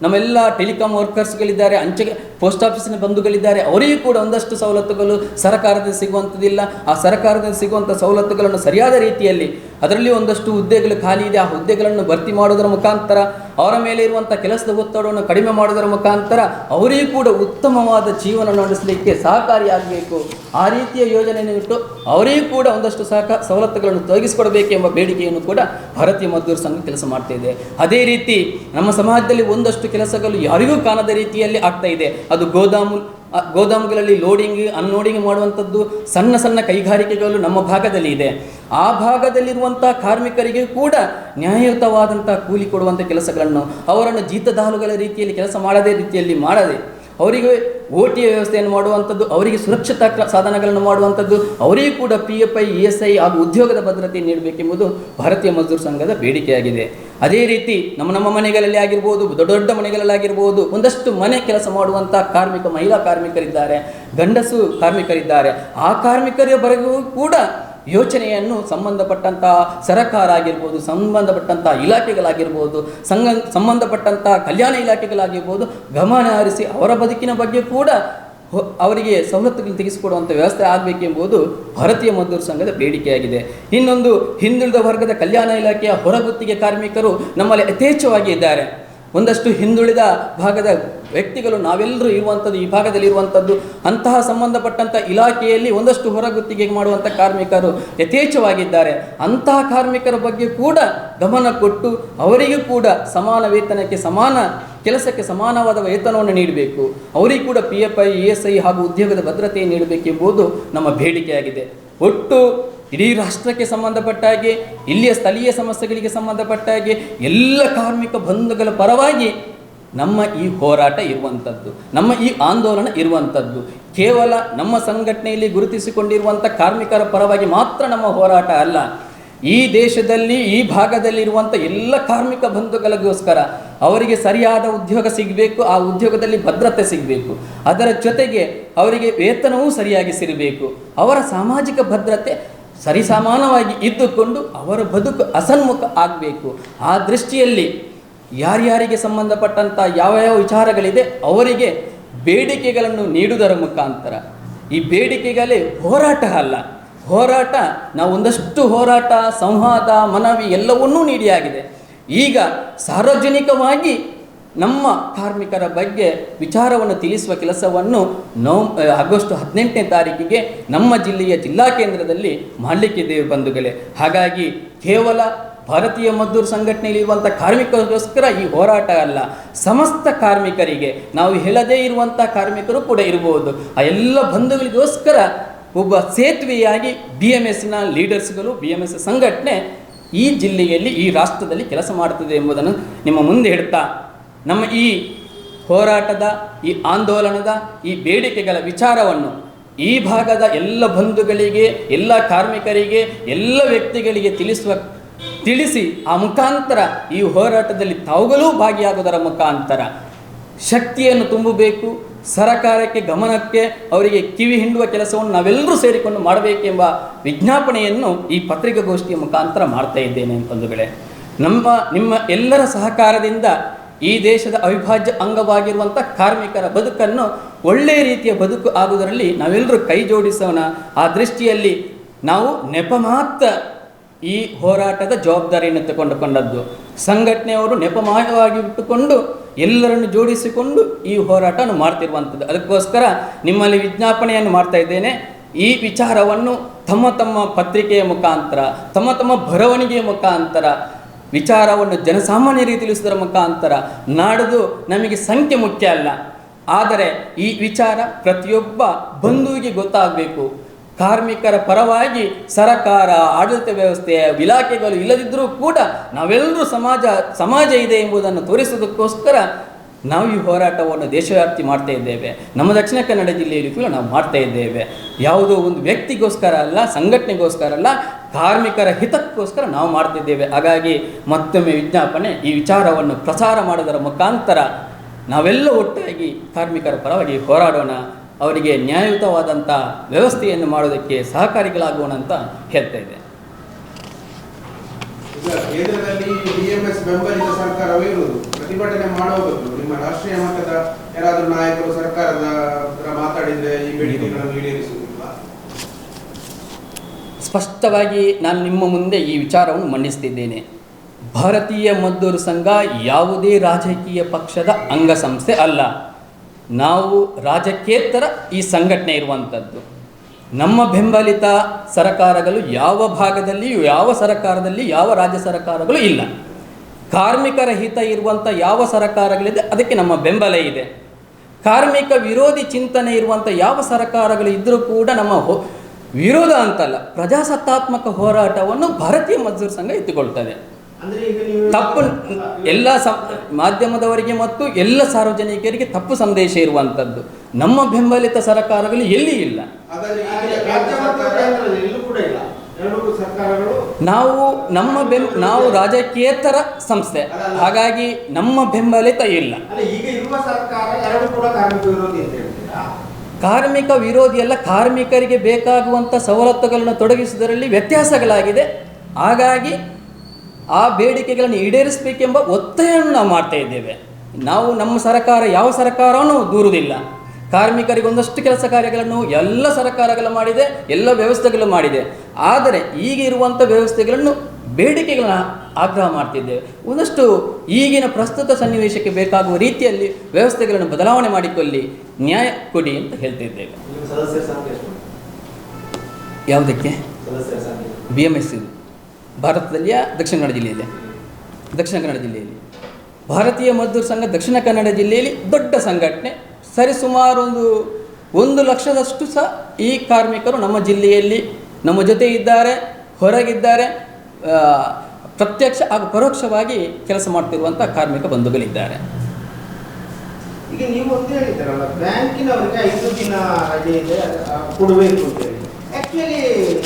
ನಮ್ಮೆಲ್ಲ ಟೆಲಿಕಾಂ ವರ್ಕರ್ಸ್ಗಳಿದ್ದಾರೆ, ಅಂಚೆ ಪೋಸ್ಟ್ ಆಫೀಸಿನ ಬಂಧುಗಳಿದ್ದಾರೆ, ಅವರಿಗೂ ಕೂಡ ಒಂದಷ್ಟು ಸವಲತ್ತುಗಳು ಸರ್ಕಾರದಿಂದ ಸಿಗುವಂಥದ್ದಿಲ್ಲ. ಆ ಸರ್ಕಾರದಿಂದ ಸಿಗುವಂಥ ಸವಲತ್ತುಗಳನ್ನು ಸರಿಯಾದ ರೀತಿಯಲ್ಲಿ, ಅದರಲ್ಲಿ ಒಂದಷ್ಟು ಹುದ್ದೆಗಳು ಖಾಲಿ ಇದೆ, ಆ ಹುದ್ದೆಗಳನ್ನು ಭರ್ತಿ ಮಾಡೋದರ ಮುಖಾಂತರ, ಅವರ ಮೇಲೆ ಇರುವಂಥ ಕೆಲಸದ ಒತ್ತಡವನ್ನು ಕಡಿಮೆ ಮಾಡೋದರ ಮುಖಾಂತರ ಅವರಿಗೂ ಕೂಡ ಉತ್ತಮವಾದ ಜೀವನ ನಡೆಸಲಿಕ್ಕೆ ಸಹಕಾರಿಯಾಗಬೇಕು. ಆ ರೀತಿಯ ಯೋಜನೆಯನ್ನು ಇಟ್ಟು ಅವರಿಗೂ ಕೂಡ ಒಂದಷ್ಟು ಸವಲತ್ತುಗಳನ್ನು ತೊಡಗಿಸಿಕೊಡಬೇಕೆಂಬ ಬೇಡಿಕೆಯನ್ನು ಕೂಡ ಭಾರತೀಯ ಮಜ್ದೂರ್ ಸಂಘ ಕೆಲಸ ಮಾಡ್ತಾ ಇದೆ. ಅದೇ ರೀತಿ ನಮ್ಮ ಸಮಾಜದಲ್ಲಿ ಒಂದಷ್ಟು ಕೆಲಸಗಳು ಯಾರಿಗೂ ಕಾಣದ ರೀತಿಯಲ್ಲಿ ಆಗ್ತಾ ಇದೆ. ಅದು ಗೋದಾಮುಗಳಲ್ಲಿ ಲೋಡಿಂಗ್ ಅನ್ಲೋಡಿಂಗ್ ಮಾಡುವಂಥದ್ದು, ಸಣ್ಣ ಸಣ್ಣ ಕೈಗಾರಿಕೆಗಳು ನಮ್ಮ ಭಾಗದಲ್ಲಿ ಇದೆ. ಆ ಭಾಗದಲ್ಲಿರುವಂಥ ಕಾರ್ಮಿಕರಿಗೆ ಕೂಡ ನ್ಯಾಯಯುತವಾದಂಥ ಕೂಲಿ ಕೊಡುವಂಥ ಕೆಲಸಗಳನ್ನು, ಅವರನ್ನು ಜೀತದಾಳುಗಳ ರೀತಿಯಲ್ಲಿ ಕೆಲಸ ಮಾಡದೇ ರೀತಿಯಲ್ಲಿ ಮಾಡದೆ, ಅವರಿಗೆ ಓಟಿಯ ವ್ಯವಸ್ಥೆಯನ್ನು ಮಾಡುವಂಥದ್ದು, ಅವರಿಗೆ ಸುರಕ್ಷತಾ ಸಾಧನಗಳನ್ನು ಮಾಡುವಂಥದ್ದು, ಅವರಿಗೂ ಕೂಡ PFI ESI ಹಾಗೂ ಉದ್ಯೋಗದ ಭದ್ರತೆ ನೀಡಬೇಕೆಂಬುದು ಭಾರತೀಯ ಮಜ್ದೂರ್ ಸಂಘದ ಬೇಡಿಕೆಯಾಗಿದೆ. ಅದೇ ರೀತಿ ನಮ್ಮ ಮನೆಗಳಲ್ಲಿ ಆಗಿರ್ಬೋದು, ದೊಡ್ಡ ದೊಡ್ಡ ಮನೆಗಳಲ್ಲಿ ಆಗಿರ್ಬೋದು, ಒಂದಷ್ಟು ಮನೆ ಕೆಲಸ ಮಾಡುವಂಥ ಮಹಿಳಾ ಕಾರ್ಮಿಕರಿದ್ದಾರೆ, ಗಂಡಸು ಕಾರ್ಮಿಕರಿದ್ದಾರೆ. ಆ ಕಾರ್ಮಿಕರಿವರೆಗೂ ಕೂಡ ಯೋಚನೆಯನ್ನು ಸಂಬಂಧಪಟ್ಟಂಥ ಸರ್ಕಾರ ಆಗಿರ್ಬೋದು, ಸಂಬಂಧಪಟ್ಟಂಥ ಇಲಾಖೆಗಳಾಗಿರ್ಬೋದು, ಸಂಬಂಧಪಟ್ಟಂಥ ಕಲ್ಯಾಣ ಇಲಾಖೆಗಳಾಗಿರ್ಬೋದು ಗಮನ ಹರಿಸಿ ಅವರ ಬದುಕಿನ ಬಗ್ಗೆ ಕೂಡ ಅವರಿಗೆ ಸವಲತ್ತುಗಳನ್ನು ತೆಗೆಸಿಕೊಡುವಂಥ ವ್ಯವಸ್ಥೆ ಆಗಬೇಕೆಂಬುದು ಭಾರತೀಯ ಮಜ್ದೂರ್ ಸಂಘದ ಬೇಡಿಕೆಯಾಗಿದೆ. ಇನ್ನೊಂದು, ಹಿಂದುಳಿದ ವರ್ಗದ ಕಲ್ಯಾಣ ಇಲಾಖೆಯ ಹೊರಗುತ್ತಿಗೆ ಕಾರ್ಮಿಕರು ನಮ್ಮಲ್ಲಿ ಯಥೇಚ್ಛವಾಗಿ ಇದ್ದಾರೆ. ಒಂದಷ್ಟು ಹಿಂದುಳಿದ ಭಾಗದ ವ್ಯಕ್ತಿಗಳು ನಾವೆಲ್ಲರೂ ಇರುವಂಥದ್ದು, ಈ ಭಾಗದಲ್ಲಿ ಇರುವಂಥದ್ದು, ಅಂತಹ ಸಂಬಂಧಪಟ್ಟಂಥ ಇಲಾಖೆಯಲ್ಲಿ ಒಂದಷ್ಟು ಹೊರಗುತ್ತಿಗೆ ಮಾಡುವಂಥ ಕಾರ್ಮಿಕರು ಯಥೇಚ್ಛವಾಗಿದ್ದಾರೆ. ಅಂತಹ ಕಾರ್ಮಿಕರ ಬಗ್ಗೆ ಕೂಡ ಗಮನ ಕೊಟ್ಟು ಅವರಿಗೂ ಕೂಡ ಸಮಾನ ವೇತನಕ್ಕೆ, ಸಮಾನ ಕೆಲಸಕ್ಕೆ ಸಮಾನವಾದ ವೇತನವನ್ನು ನೀಡಬೇಕು. ಅವರಿಗೂ ಕೂಡ PFI ESI ಹಾಗೂ ಉದ್ಯೋಗದ ಭದ್ರತೆ ನೀಡಬೇಕೆಂಬುದು ನಮ್ಮ ಬೇಡಿಕೆಯಾಗಿದೆ. ಒಟ್ಟು ಇಡೀ ರಾಷ್ಟ್ರಕ್ಕೆ ಸಂಬಂಧಪಟ್ಟ ಹಾಗೆ, ಇಲ್ಲಿಯ ಸ್ಥಳೀಯ ಸಮಸ್ಯೆಗಳಿಗೆ ಸಂಬಂಧಪಟ್ಟ ಹಾಗೆ ಎಲ್ಲ ಕಾರ್ಮಿಕ ಬಂಧುಗಳ ಪರವಾಗಿ ನಮ್ಮ ಈ ಹೋರಾಟ ಇರುವಂಥದ್ದು, ನಮ್ಮ ಈ ಆಂದೋಲನ ಇರುವಂಥದ್ದು. ಕೇವಲ ನಮ್ಮ ಸಂಘಟನೆಯಲ್ಲಿ ಗುರುತಿಸಿಕೊಂಡಿರುವಂಥ ಕಾರ್ಮಿಕರ ಪರವಾಗಿ ಮಾತ್ರ ನಮ್ಮ ಹೋರಾಟ ಅಲ್ಲ. ಈ ದೇಶದಲ್ಲಿ, ಈ ಭಾಗದಲ್ಲಿರುವಂಥ ಎಲ್ಲ ಕಾರ್ಮಿಕ ಬಂಧುಗಳಿಗೋಸ್ಕರ ಅವರಿಗೆ ಸರಿಯಾದ ಉದ್ಯೋಗ ಸಿಗಬೇಕು, ಆ ಉದ್ಯೋಗದಲ್ಲಿ ಭದ್ರತೆ ಸಿಗಬೇಕು, ಅದರ ಜೊತೆಗೆ ಅವರಿಗೆ ವೇತನವೂ ಸರಿಯಾಗಿ ಸಿಗಬೇಕು, ಅವರ ಸಾಮಾಜಿಕ ಭದ್ರತೆ ಸರಿಸಮಾನವಾಗಿ ಇದ್ದುಕೊಂಡು ಅವರ ಬದುಕು ಅಸನ್ಮುಖ ಆಗಬೇಕು. ಆ ದೃಷ್ಟಿಯಲ್ಲಿ ಯಾರ್ಯಾರಿಗೆ ಸಂಬಂಧಪಟ್ಟಂಥ ಯಾವ ವಿಚಾರಗಳಿದೆ ಅವರಿಗೆ ಬೇಡಿಕೆಗಳನ್ನು ನೀಡುವುದರ ಮುಖಾಂತರ, ಈ ಬೇಡಿಕೆಗಳೇ ಹೋರಾಟ ಅಲ್ಲ, ಹೋರಾಟ ನಾವು ಒಂದಷ್ಟು ಹೋರಾಟ, ಸಂವಾದ, ಮನವಿ ಎಲ್ಲವನ್ನೂ ನೀಡಿಯಾಗಿದೆ. ಈಗ ಸಾರ್ವಜನಿಕವಾಗಿ ನಮ್ಮ ಕಾರ್ಮಿಕರ ಬಗ್ಗೆ ವಿಚಾರವನ್ನು ತಿಳಿಸುವ ಕೆಲಸವನ್ನು ಆಗಸ್ಟ್ 18ನೇ ತಾರೀಕಿಗೆ ನಮ್ಮ ಜಿಲ್ಲೆಯ ಜಿಲ್ಲಾ ಕೇಂದ್ರದಲ್ಲಿ ಮಾಡಲಿಕ್ಕಿದ್ದೇವೆ ಬಂಧುಗಳೇ. ಹಾಗಾಗಿ ಕೇವಲ ಭಾರತೀಯ ಮಜ್ದೂರ್ ಸಂಘಟನೆಯಲ್ಲಿರುವಂಥ ಕಾರ್ಮಿಕರಿಗೋಸ್ಕರ ಈ ಹೋರಾಟ ಅಲ್ಲ, ಸಮಸ್ತ ಕಾರ್ಮಿಕರಿಗೆ, ನಾವು ಹೇಳದೇ ಇರುವಂಥ ಕಾರ್ಮಿಕರು ಕೂಡ ಇರಬಹುದು, ಆ ಎಲ್ಲ ಬಂಧುಗಳಿಗೋಸ್ಕರ ಒಬ್ಬ ಸೇತುವೆಯಾಗಿ BMSನ ಲೀಡರ್ಸ್ಗಳು, BMS ಸಂಘಟನೆ ಈ ಜಿಲ್ಲೆಯಲ್ಲಿ, ಈ ರಾಷ್ಟ್ರದಲ್ಲಿ ಕೆಲಸ ಮಾಡುತ್ತದೆ ಎಂಬುದನ್ನು ನಿಮ್ಮ ಮುಂದೆ ಹೇಳ್ತಾ, ನಮ್ಮ ಈ ಹೋರಾಟದ, ಈ ಆಂದೋಲನದ, ಈ ಬೇಡಿಕೆಗಳ ವಿಚಾರವನ್ನು ಈ ಭಾಗದ ಎಲ್ಲ ಬಂಧುಗಳಿಗೆ, ಎಲ್ಲ ಕಾರ್ಮಿಕರಿಗೆ, ಎಲ್ಲ ವ್ಯಕ್ತಿಗಳಿಗೆ ತಿಳಿಸಿ ಆ ಮುಖಾಂತರ ಈ ಹೋರಾಟದಲ್ಲಿ ತಾವುಗಳೂ ಭಾಗಿಯಾಗುವುದರ ಮುಖಾಂತರ ಶಕ್ತಿಯನ್ನು ತುಂಬಬೇಕು. ಸರಕಾರಕ್ಕೆ, ಗಮನಕ್ಕೆ ಅವರಿಗೆ ಕಿವಿ ಹಿಂಡುವ ಕೆಲಸವನ್ನು ನಾವೆಲ್ಲರೂ ಸೇರಿಕೊಂಡು ಮಾಡಬೇಕೆಂಬ ವಿಜ್ಞಾಪನೆಯನ್ನು ಈ ಪತ್ರಿಕಾಗೋಷ್ಠಿಯ ಮುಖಾಂತರ ಮಾಡ್ತಾ ಇದ್ದೇನೆ ಬಂಧುಗಳೇ. ನಿಮ್ಮ ಎಲ್ಲರ ಸಹಕಾರದಿಂದ ಈ ದೇಶದ ಅವಿಭಾಜ್ಯ ಅಂಗವಾಗಿರುವಂಥ ಕಾರ್ಮಿಕರ ಬದುಕನ್ನು ಒಳ್ಳೆಯ ರೀತಿಯ ಬದುಕು ಆಗುವುದರಲ್ಲಿ ನಾವೆಲ್ಲರೂ ಕೈ ಜೋಡಿಸೋಣ. ಆ ದೃಷ್ಟಿಯಲ್ಲಿ ನಾವು ನೆಪ ಮಾತ್ರ ಈ ಹೋರಾಟದ ಜವಾಬ್ದಾರಿಯನ್ನು ತಗೊಂಡುಕೊಂಡದ್ದು. ಸಂಘಟನೆಯವರು ನೆಪಮಾಯವಾಗಿ ಇಟ್ಟುಕೊಂಡು ಎಲ್ಲರನ್ನು ಜೋಡಿಸಿಕೊಂಡು ಈ ಹೋರಾಟವನ್ನು ಮಾಡ್ತಿರುವಂಥದ್ದು. ಅದಕ್ಕೋಸ್ಕರ ನಿಮ್ಮಲ್ಲಿ ವಿಜ್ಞಾಪನೆಯನ್ನು ಮಾಡ್ತಾ ಇದ್ದೇನೆ. ಈ ವಿಚಾರವನ್ನು ತಮ್ಮ ಪತ್ರಿಕೆಯ ಮುಖಾಂತರ, ತಮ್ಮ ಬರವಣಿಗೆಯ ಮುಖಾಂತರ ವಿಚಾರವನ್ನು ಜನಸಾಮಾನ್ಯರಿಗೆ ತಿಳಿಸುವುದರ ಮುಖಾಂತರ, ನಾಡಿದು ನಮಗೆ ಸಂಖ್ಯೆ ಮುಖ್ಯ ಅಲ್ಲ, ಆದರೆ ಈ ವಿಚಾರ ಪ್ರತಿಯೊಬ್ಬ ಬಂಧುವಿಗೆ ಗೊತ್ತಾಗಬೇಕು. ಕಾರ್ಮಿಕರ ಪರವಾಗಿ ಸರಕಾರ, ಆಡಳಿತ ವ್ಯವಸ್ಥೆ, ಇಲಾಖೆಗಳು ಇಲ್ಲದಿದ್ದರೂ ಕೂಡ ನಾವೆಲ್ಲರೂ ಸಮಾಜ ಇದೆ ಎಂಬುದನ್ನು ತೋರಿಸುವುದಕ್ಕೋಸ್ಕರ ನಾವು ಈ ಹೋರಾಟವನ್ನು ದೇಶವ್ಯಾಪ್ತಿ ಮಾಡ್ತಾ ಇದ್ದೇವೆ. ನಮ್ಮ ದಕ್ಷಿಣ ಕನ್ನಡ ಜಿಲ್ಲೆಯಲ್ಲಿ ಕೂಡ ನಾವು ಮಾಡ್ತಾ ಇದ್ದೇವೆ. ಯಾವುದೋ ಒಂದು ವ್ಯಕ್ತಿಗೋಸ್ಕರ ಅಲ್ಲ, ಸಂಘಟನೆಗೋಸ್ಕರ ಅಲ್ಲ, ಕಾರ್ಮಿಕರ ಹಿತಕ್ಕೋಸ್ಕರ ನಾವು ಮಾಡ್ತಿದ್ದೇವೆ. ಹಾಗಾಗಿ ಮತ್ತೊಮ್ಮೆ ವಿಜ್ಞಾಪನೆ, ಈ ವಿಚಾರವನ್ನು ಪ್ರಚಾರ ಮಾಡೋದರ ಮುಖಾಂತರ ನಾವೆಲ್ಲ ಒಟ್ಟಾಗಿ ಕಾರ್ಮಿಕರ ಪರವಾಗಿ ಹೋರಾಡೋಣ, ಅವರಿಗೆ ನ್ಯಾಯಯುತವಾದಂಥ ವ್ಯವಸ್ಥೆಯನ್ನು ಮಾಡೋದಕ್ಕೆ ಸಹಕಾರಿಗಳಾಗೋಣ ಅಂತ ಹೇಳ್ತಾ ಇದೆ. ಕೇಂದ್ರದಲ್ಲಿ BMS ಬೆಂಬಲಿತ ಸರ್ಕಾರವೇ ಇರುವುದು. ಪ್ರತಿಭಟನೆ ಮಾಡೋ ಬದಲು ನಿಮ್ಮ ರಾಷ್ಟ್ರೀಯ ಮಟ್ಟದ ಯಾರಾದರೂ ನಾಯಕರು ಸರ್ಕಾರದ ಹತ್ರ ಮಾತಾಡಿದ್ರೆ ಈ ಬೇಡಿಕೆಗಳನ್ನು ಈಡೇರಿಸುವುದಿಲ್ಲ? ಸ್ಪಷ್ಟವಾಗಿ ನಾನು ನಿಮ್ಮ ಮುಂದೆ ಈ ವಿಚಾರವನ್ನು ಮಂಡಿಸ್ತಿದ್ದೇನೆ. ಭಾರತೀಯ ಮಜ್ದೂರ್ ಸಂಘ ಯಾವುದೇ ರಾಜಕೀಯ ಪಕ್ಷದ ಅಂಗಸಂಸ್ಥೆ ಅಲ್ಲ. ನಾವು ರಾಜಕೇತರ ಈ ಸಂಘಟನೆ ಇರುವಂಥದ್ದು. ನಮ್ಮ ಬೆಂಬಲಿತ ಸರ್ಕಾರಗಳು ಯಾವ ಭಾಗದಲ್ಲಿಯೂ ಯಾವ ಸರ್ಕಾರದಲ್ಲಿ ಯಾವ ರಾಜ್ಯ ಸರ್ಕಾರಗಳು ಇಲ್ಲ. ಕಾರ್ಮಿಕರ ಹಿತ ಇರುವಂಥ ಯಾವ ಸರ್ಕಾರಗಳಿದೆ ಅದಕ್ಕೆ ನಮ್ಮ ಬೆಂಬಲ ಇದೆ. ಕಾರ್ಮಿಕ ವಿರೋಧಿ ಚಿಂತನೆ ಇರುವಂಥ ಯಾವ ಸರ್ಕಾರಗಳು ಇದ್ದರೂ ಕೂಡ ನಮ್ಮ ವಿರೋಧ ಅಂತಲ್ಲ, ಪ್ರಜಾಸತ್ತಾತ್ಮಕ ಹೋರಾಟವನ್ನು ಭಾರತೀಯ ಮಜ್ದೂರ್ ಸಂಘ ಎತ್ತಿಕೊಳ್ತದೆ. ತಪ್ಪು ಎಲ್ಲ ಮಾಧ್ಯಮದವರಿಗೆ ಮತ್ತು ಎಲ್ಲ ಸಾರ್ವಜನಿಕರಿಗೆ ತಪ್ಪು ಸಂದೇಶ ಇರುವಂಥದ್ದು. ನಮ್ಮ ಬೆಂಬಲಿತ ಸರ್ಕಾರಗಳು ಎಲ್ಲಿ ಇಲ್ಲ. ನಾವು ರಾಜಕೀಯೇತರ ಸಂಸ್ಥೆ, ಹಾಗಾಗಿ ನಮ್ಮ ಬೆಂಬಲಿತ ಇಲ್ಲ. ಕಾರ್ಮಿಕ ವಿರೋಧಿ ಅಲ್ಲ, ಕಾರ್ಮಿಕರಿಗೆ ಬೇಕಾಗುವಂಥ ಸವಲತ್ತುಗಳನ್ನು ತೊಡಗಿಸುವುದರಲ್ಲಿ ವ್ಯತ್ಯಾಸಗಳಾಗಿದೆ. ಹಾಗಾಗಿ ಆ ಬೇಡಿಕೆಗಳನ್ನು ಈಡೇರಿಸಬೇಕೆಂಬ ಒತ್ತಾಯವನ್ನು ನಾವು ಮಾಡ್ತಾ ಇದ್ದೇವೆ. ನಾವು ನಮ್ಮ ಸರ್ಕಾರ ಯಾವ ಸರ್ಕಾರವೂ ದೂರುವುದಿಲ್ಲ. ಕಾರ್ಮಿಕರಿಗೆ ಒಂದಷ್ಟು ಕೆಲಸ ಕಾರ್ಯಗಳನ್ನು ಎಲ್ಲ ಸರ್ಕಾರಗಳು ಮಾಡಿದೆ, ಎಲ್ಲ ವ್ಯವಸ್ಥೆಗಳು ಮಾಡಿದೆ. ಆದರೆ ಈಗ ಇರುವಂಥ ವ್ಯವಸ್ಥೆಗಳನ್ನು ಬೇಡಿಕೆಗಳನ್ನು ಆಗ್ರಹ ಮಾಡ್ತಿದ್ದೇವೆ. ಒಂದಷ್ಟು ಈಗಿನ ಪ್ರಸ್ತುತ ಸನ್ನಿವೇಶಕ್ಕೆ ಬೇಕಾಗುವ ರೀತಿಯಲ್ಲಿ ವ್ಯವಸ್ಥೆಗಳನ್ನು ಬದಲಾವಣೆ ಮಾಡಿಕೊಳ್ಳಿ, ನ್ಯಾಯ ಕೊಡಿ ಅಂತ ಹೇಳ್ತಿದ್ದೇವೆ. ಯಾವುದಕ್ಕೆ? BMS ಇದು ಭಾರತದಲ್ಲಿಯ ದಕ್ಷಿಣ ಕನ್ನಡ ಜಿಲ್ಲೆಯಲ್ಲಿ. ದಕ್ಷಿಣ ಕನ್ನಡ ಜಿಲ್ಲೆಯಲ್ಲಿ ಭಾರತೀಯ ಮಜ್ದೂರ್ ಸಂಘ ದಕ್ಷಿಣ ಕನ್ನಡ ಜಿಲ್ಲೆಯಲ್ಲಿ ದೊಡ್ಡ ಸಂಘಟನೆ. ಸರಿಸುಮಾರು 1 ಲಕ್ಷದಷ್ಟು ಸಹ ಈ ಕಾರ್ಮಿಕರು ನಮ್ಮ ಜಿಲ್ಲೆಯಲ್ಲಿ ನಮ್ಮ ಜೊತೆ ಇದ್ದಾರೆ, ಹೊರಗಿದ್ದಾರೆ. ಪ್ರತ್ಯಕ್ಷ ಹಾಗೂ ಪರೋಕ್ಷವಾಗಿ ಕೆಲಸ ಮಾಡ್ತಿರುವಂಥ ಕಾರ್ಮಿಕ ಬಂಧುಗಳಿದ್ದಾರೆ. ಈಗ ನೀವು ಅಂತ ಹೇಳಿದ್ದಾರಲ್ಲ, ಬ್ಯಾಂಕಿನವರಿಗೆ 5 ದಿನ ರಜೆ ಇದೆ ಕೊಡಬೇಕು ಅಂತ ಹೇಳಿ. ಆಕ್ಚುಲಿ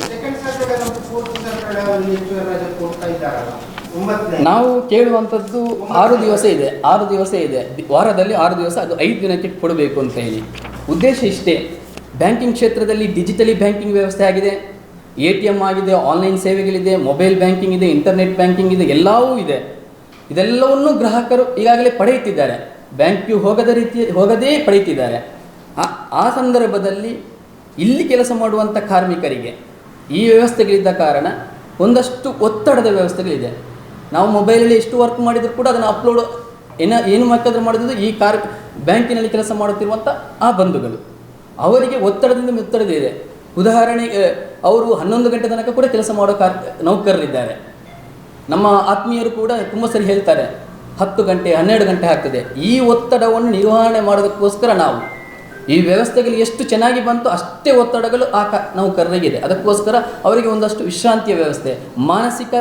ಸೆಕೆಂಡ್ ಸ್ಯಾಟರ್ಡೆ ಮತ್ತು ಫೋರ್ತ್ ಸ್ಯಾಟರ್ಡೆ ಅವರಿಗೆ ಹೆಚ್ಚು ರಜೆ ಕೊಡ್ತಾ ಇದ್ದಾರಲ್ಲ. ನಾವು ಕೇಳುವಂಥದ್ದು 6 ದಿವಸ ಇದೆ, 6 ದಿವಸ ಇದೆ, ವಾರದಲ್ಲಿ 6 ದಿವಸ, ಅದು 5 ದಿನಕ್ಕೆ ಕೊಡಬೇಕು ಅಂತ ಹೇಳಿ. ಉದ್ದೇಶ ಇಷ್ಟೇ. ಬ್ಯಾಂಕಿಂಗ್ ಕ್ಷೇತ್ರದಲ್ಲಿ ಡಿಜಿಟಲಿ ಬ್ಯಾಂಕಿಂಗ್ ವ್ಯವಸ್ಥೆ ಆಗಿದೆ, ATM ಆಗಿದೆ, ಆನ್ಲೈನ್ ಸೇವೆಗಳಿದೆ, ಮೊಬೈಲ್ ಬ್ಯಾಂಕಿಂಗ್ ಇದೆ, ಇಂಟರ್ನೆಟ್ ಬ್ಯಾಂಕಿಂಗ್ ಇದೆ, ಎಲ್ಲವೂ ಇದೆ. ಇದೆಲ್ಲವನ್ನು ಗ್ರಾಹಕರು ಈಗಾಗಲೇ ಪಡೆಯುತ್ತಿದ್ದಾರೆ, ಬ್ಯಾಂಕ್ಗೆ ಹೋಗದೇ ಪಡೆಯುತ್ತಿದ್ದಾರೆ. ಆ ಸಂದರ್ಭದಲ್ಲಿ ಇಲ್ಲಿ ಕೆಲಸ ಮಾಡುವಂಥ ಕಾರ್ಮಿಕರಿಗೆ ಈ ವ್ಯವಸ್ಥೆಗಳಿದ್ದ ಕಾರಣ ಒಂದಷ್ಟು ಒತ್ತಡದ ವ್ಯವಸ್ಥೆಗಳಿದೆ. ನಾವು ಮೊಬೈಲಲ್ಲಿ ಎಷ್ಟು ವರ್ಕ್ ಮಾಡಿದರೂ ಕೂಡ ಅದನ್ನು ಅಪ್ಲೋಡ್ ಏನು ಬೇಕಾದರೂ ಮಾಡಿದ್ರು ಈ ಬ್ಯಾಂಕಿನಲ್ಲಿ ಕೆಲಸ ಮಾಡುತ್ತಿರುವಂಥ ಆ ಬಂಧುಗಳು ಅವರಿಗೆ ಒತ್ತಡದಿಂದ ಇದೆ. ಉದಾಹರಣೆಗೆ ಅವರು 11 ಗಂಟೆ ತನಕ ಕೂಡ ಕೆಲಸ ಮಾಡೋ ನೌಕರರಿದ್ದಾರೆ. ನಮ್ಮ ಆತ್ಮೀಯರು ಕೂಡ ತುಂಬ ಸರಿ ಹೇಳ್ತಾರೆ 10 ಗಂಟೆ 12 ಗಂಟೆ ಆಗ್ತದೆ. ಈ ಒತ್ತಡವನ್ನು ನಿರ್ವಹಣೆ ಮಾಡೋದಕ್ಕೋಸ್ಕರ ನಾವು ಈ ವ್ಯವಸ್ಥೆಗಳು ಎಷ್ಟು ಚೆನ್ನಾಗಿ ಬಂತು ಅಷ್ಟೇ ಒತ್ತಡಗಳು ಆ ನೌಕರರಿಗಿದೆ. ಅದಕ್ಕೋಸ್ಕರ ಅವರಿಗೆ ಒಂದಷ್ಟು ವಿಶ್ರಾಂತಿಯ ವ್ಯವಸ್ಥೆ, ಮಾನಸಿಕ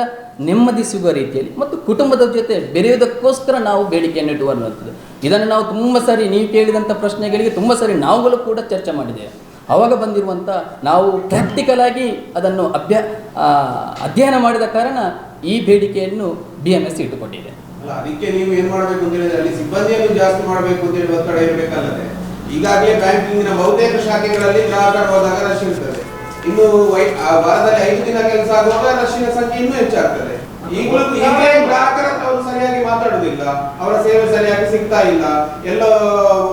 ನೆಮ್ಮದಿ ಸಿಗುವ ರೀತಿಯಲ್ಲಿ ಮತ್ತು ಕುಟುಂಬದ ಜೊತೆ ಬೆರೆಯುವುದಕ್ಕೋಸ್ಕರ ನಾವು ಬೇಡಿಕೆಯನ್ನು ಇಟ್ಟುವಂಥದ್ದು. ಇದನ್ನು ನಾವು ತುಂಬ ಸರಿ ನೀವು ಕೇಳಿದಂಥ ಪ್ರಶ್ನೆಗಳಿಗೆ ತುಂಬ ಸರಿ ನಾವುಗಳು ಕೂಡ ಚರ್ಚೆ ಮಾಡಿದ್ದೇವೆ. ಆವಾಗ ಬಂದಿರುವಂಥ ನಾವು ಪ್ರಾಕ್ಟಿಕಲ್ ಆಗಿ ಅದನ್ನು ಅಧ್ಯಯನ ಮಾಡಿದ ಕಾರಣ ಈ ಬೇಡಿಕೆಯನ್ನು BMS ಇಟ್ಟುಕೊಂಡಿದೆ. ಅದಕ್ಕೆ ನೀವು ಏನು ಮಾಡಬೇಕು ಅಂತ ಹೇಳಿದ್ರೆ ಅಲ್ಲಿ ಸಿಬ್ಬಂದಿಯನ್ನು ಜಾಸ್ತಿ ಮಾಡಬೇಕು ಅಂತ ಹೇಳಿ ಒತ್ತಡ ಇರಬೇಕಲ್ಲದೆ. ಈಗಾಗಲೇ ಬ್ಯಾಂಕಿಂಗಿನ ಬಹುತೇಕ ಶಾಖೆಗಳಲ್ಲಿ ಗ್ರಾಹಕರು ಹೋದಾಗ ರಶ್ ಇರ್ತದೆ. ಇನ್ನು ವಾರದಲ್ಲಿ 5 ದಿನ ಕೆಲಸ ಆಗುವಾಗ ರಶ್ಶಿನ ಸಂಖ್ಯೆ ಇನ್ನೂ ಹೆಚ್ಚಾಗ್ತದೆ. ಈಗಲೇ ಗ್ರಾಹಕರ ಅವರು ಸರಿಯಾಗಿ ಮಾತಾಡುವುದಿಲ್ಲ, ಅವರ ಸೇವೆ ಸರಿಯಾಗಿ ಸಿಗ್ತಾ ಇಲ್ಲ. ಎಲ್ಲೋ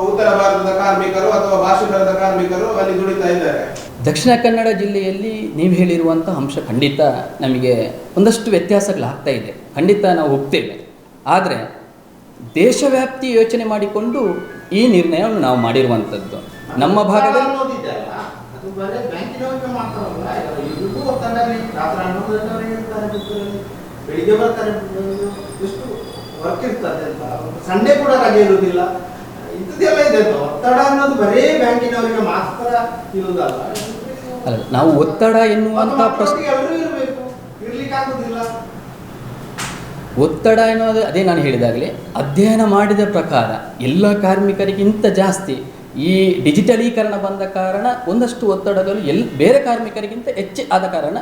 ಉತ್ತರ ಭಾರತದ ಕಾರ್ಮಿಕರು ಅಥವಾ ಭಾಷೆಬರದ ಕಾರ್ಮಿಕರು ಅಲ್ಲಿ ದುಡಿತಾ ಇದ್ದಾರೆ. ದಕ್ಷಿಣ ಕನ್ನಡ ಜಿಲ್ಲೆಯಲ್ಲಿ ನೀವು ಹೇಳಿರುವಂಥ ಅಂಶ ಖಂಡಿತ ನಮಗೆ ಒಂದಷ್ಟು ವ್ಯತ್ಯಾಸಗಳಾಗ್ತಾ ಇದೆ, ಖಂಡಿತ ನಾವು ಒಪ್ತೇವೆ. ಆದರೆ ದೇಶವ್ಯಾಪ್ತಿ ಯೋಚನೆ ಮಾಡಿಕೊಂಡು ಈ ನಿರ್ಣಯವನ್ನು ನಾವು ಮಾಡಿರುವಂಥದ್ದು. ನಮ್ಮ ಭಾಗದಲ್ಲಿ ಬೆಳಿಗ್ಗೆ ಬರ್ತಾರೆ, ಎಷ್ಟು ವರ್ಕ್ ಇರ್ತದೆ ಅಂತ, ಸಂಡೇ ಕೂಡ ರಜೆ ಇರುವುದಿಲ್ಲ. ಇಂಥದ್ದೆಲ್ಲ ಇದೆ. ಒತ್ತಡ ಅನ್ನೋದು ಬರೇ ಬ್ಯಾಂಕಿನವರಿಗೆ ಮಾತ್ರ ಇರುವುದಲ್ಲ. ಅಲ್ಲ, ನಾವು ಒತ್ತಡ ಎನ್ನುವಂಥ ಪ್ರಶ್ನೆ ಎಲ್ಲರೂ ಇರಬೇಕು, ಇರ್ಲಿಕ್ಕೆ ಆಗುದಿಲ್ಲ. ಒತ್ತಡ ಎನ್ನುವುದು ಅದೇ ನಾನು ಹೇಳಿದಾಗಲೇ ಅಧ್ಯಯನ ಮಾಡಿದ ಪ್ರಕಾರ ಎಲ್ಲ ಕಾರ್ಮಿಕರಿಗಿಂತ ಜಾಸ್ತಿ ಈ ಡಿಜಿಟಲೀಕರಣ ಬಂದ ಕಾರಣ ಒಂದಷ್ಟು ಒತ್ತಡಗಳು ಬೇರೆ ಕಾರ್ಮಿಕರಿಗಿಂತ ಹೆಚ್ಚು ಆದ ಕಾರಣ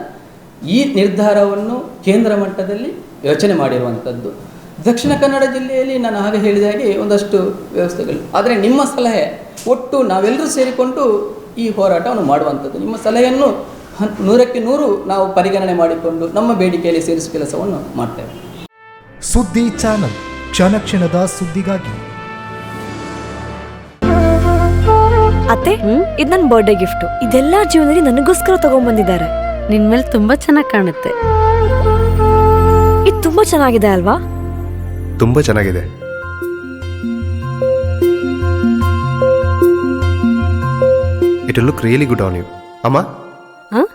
ಈ ನಿರ್ಧಾರವನ್ನು ಕೇಂದ್ರ ಮಟ್ಟದಲ್ಲಿ ಯೋಚನೆ ಮಾಡಿರುವಂಥದ್ದು. ದಕ್ಷಿಣ ಕನ್ನಡ ಜಿಲ್ಲೆಯಲ್ಲಿ ನಾನು ಹಾಗೆ ಹೇಳಿದಾಗೆ ಒಂದಷ್ಟು ವ್ಯವಸ್ಥೆಗಳು. ಆದರೆ ನಿಮ್ಮ ಸಲಹೆ ಒಟ್ಟು ನಾವೆಲ್ಲರೂ ಸೇರಿಕೊಂಡು ಈ ಹೋರಾಟವನ್ನು ಮಾಡುವಂಥದ್ದು. ನಿಮ್ಮ ಸಲಹೆಯನ್ನು 100ಕ್ಕೆ 100 ನಾವು ಪರಿಗಣನೆ ಮಾಡಿಕೊಂಡು ನಮ್ಮ ಬೇಡಿಕೆಯಲ್ಲಿ ಸೇರಿಸುವ ಕೆಲಸವನ್ನು ಮಾಡ್ತೇವೆ. ಸುದ್ದಿ ಚಾನಲ್ ಕ್ಷಣ ಕ್ಷಣದ ಸುದ್ದಿಗಾಗಿ. ಅತ್ತೆ, ಇದು ನನ್ನ ಬರ್ಡೇ ಗಿಫ್ಟ್. ಇದೆಲ್ಲ ಜೀವನದಲ್ಲಿ ನನಗೋಸ್ಕರ ತಗೊಂಡ್ಬಂದಿದ್ದಾರೆ. ನಿನ್ ಮೇಲೆ ತುಂಬಾ ಚೆನ್ನಾಗಿ ಕಾಣುತ್ತೆ. ಇದು ತುಂಬಾ ಚೆನ್ನಾಗಿದೆ ಅಲ್ವಾ? ತುಂಬಾ ಚೆನ್ನಾಗಿದೆ. It will look really good on you. Amma? Huh?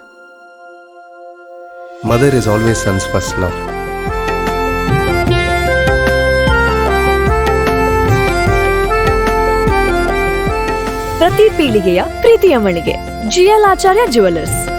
Mother is always son's first love. ಪ್ರತಿ ಪೀಳಿಗೆಯ ಪ್ರೀತಿಯ ಮಳಿಗೆ GL ಆಚಾರ್ಯ ಜುವೆಲ್ಲರ್ಸ್.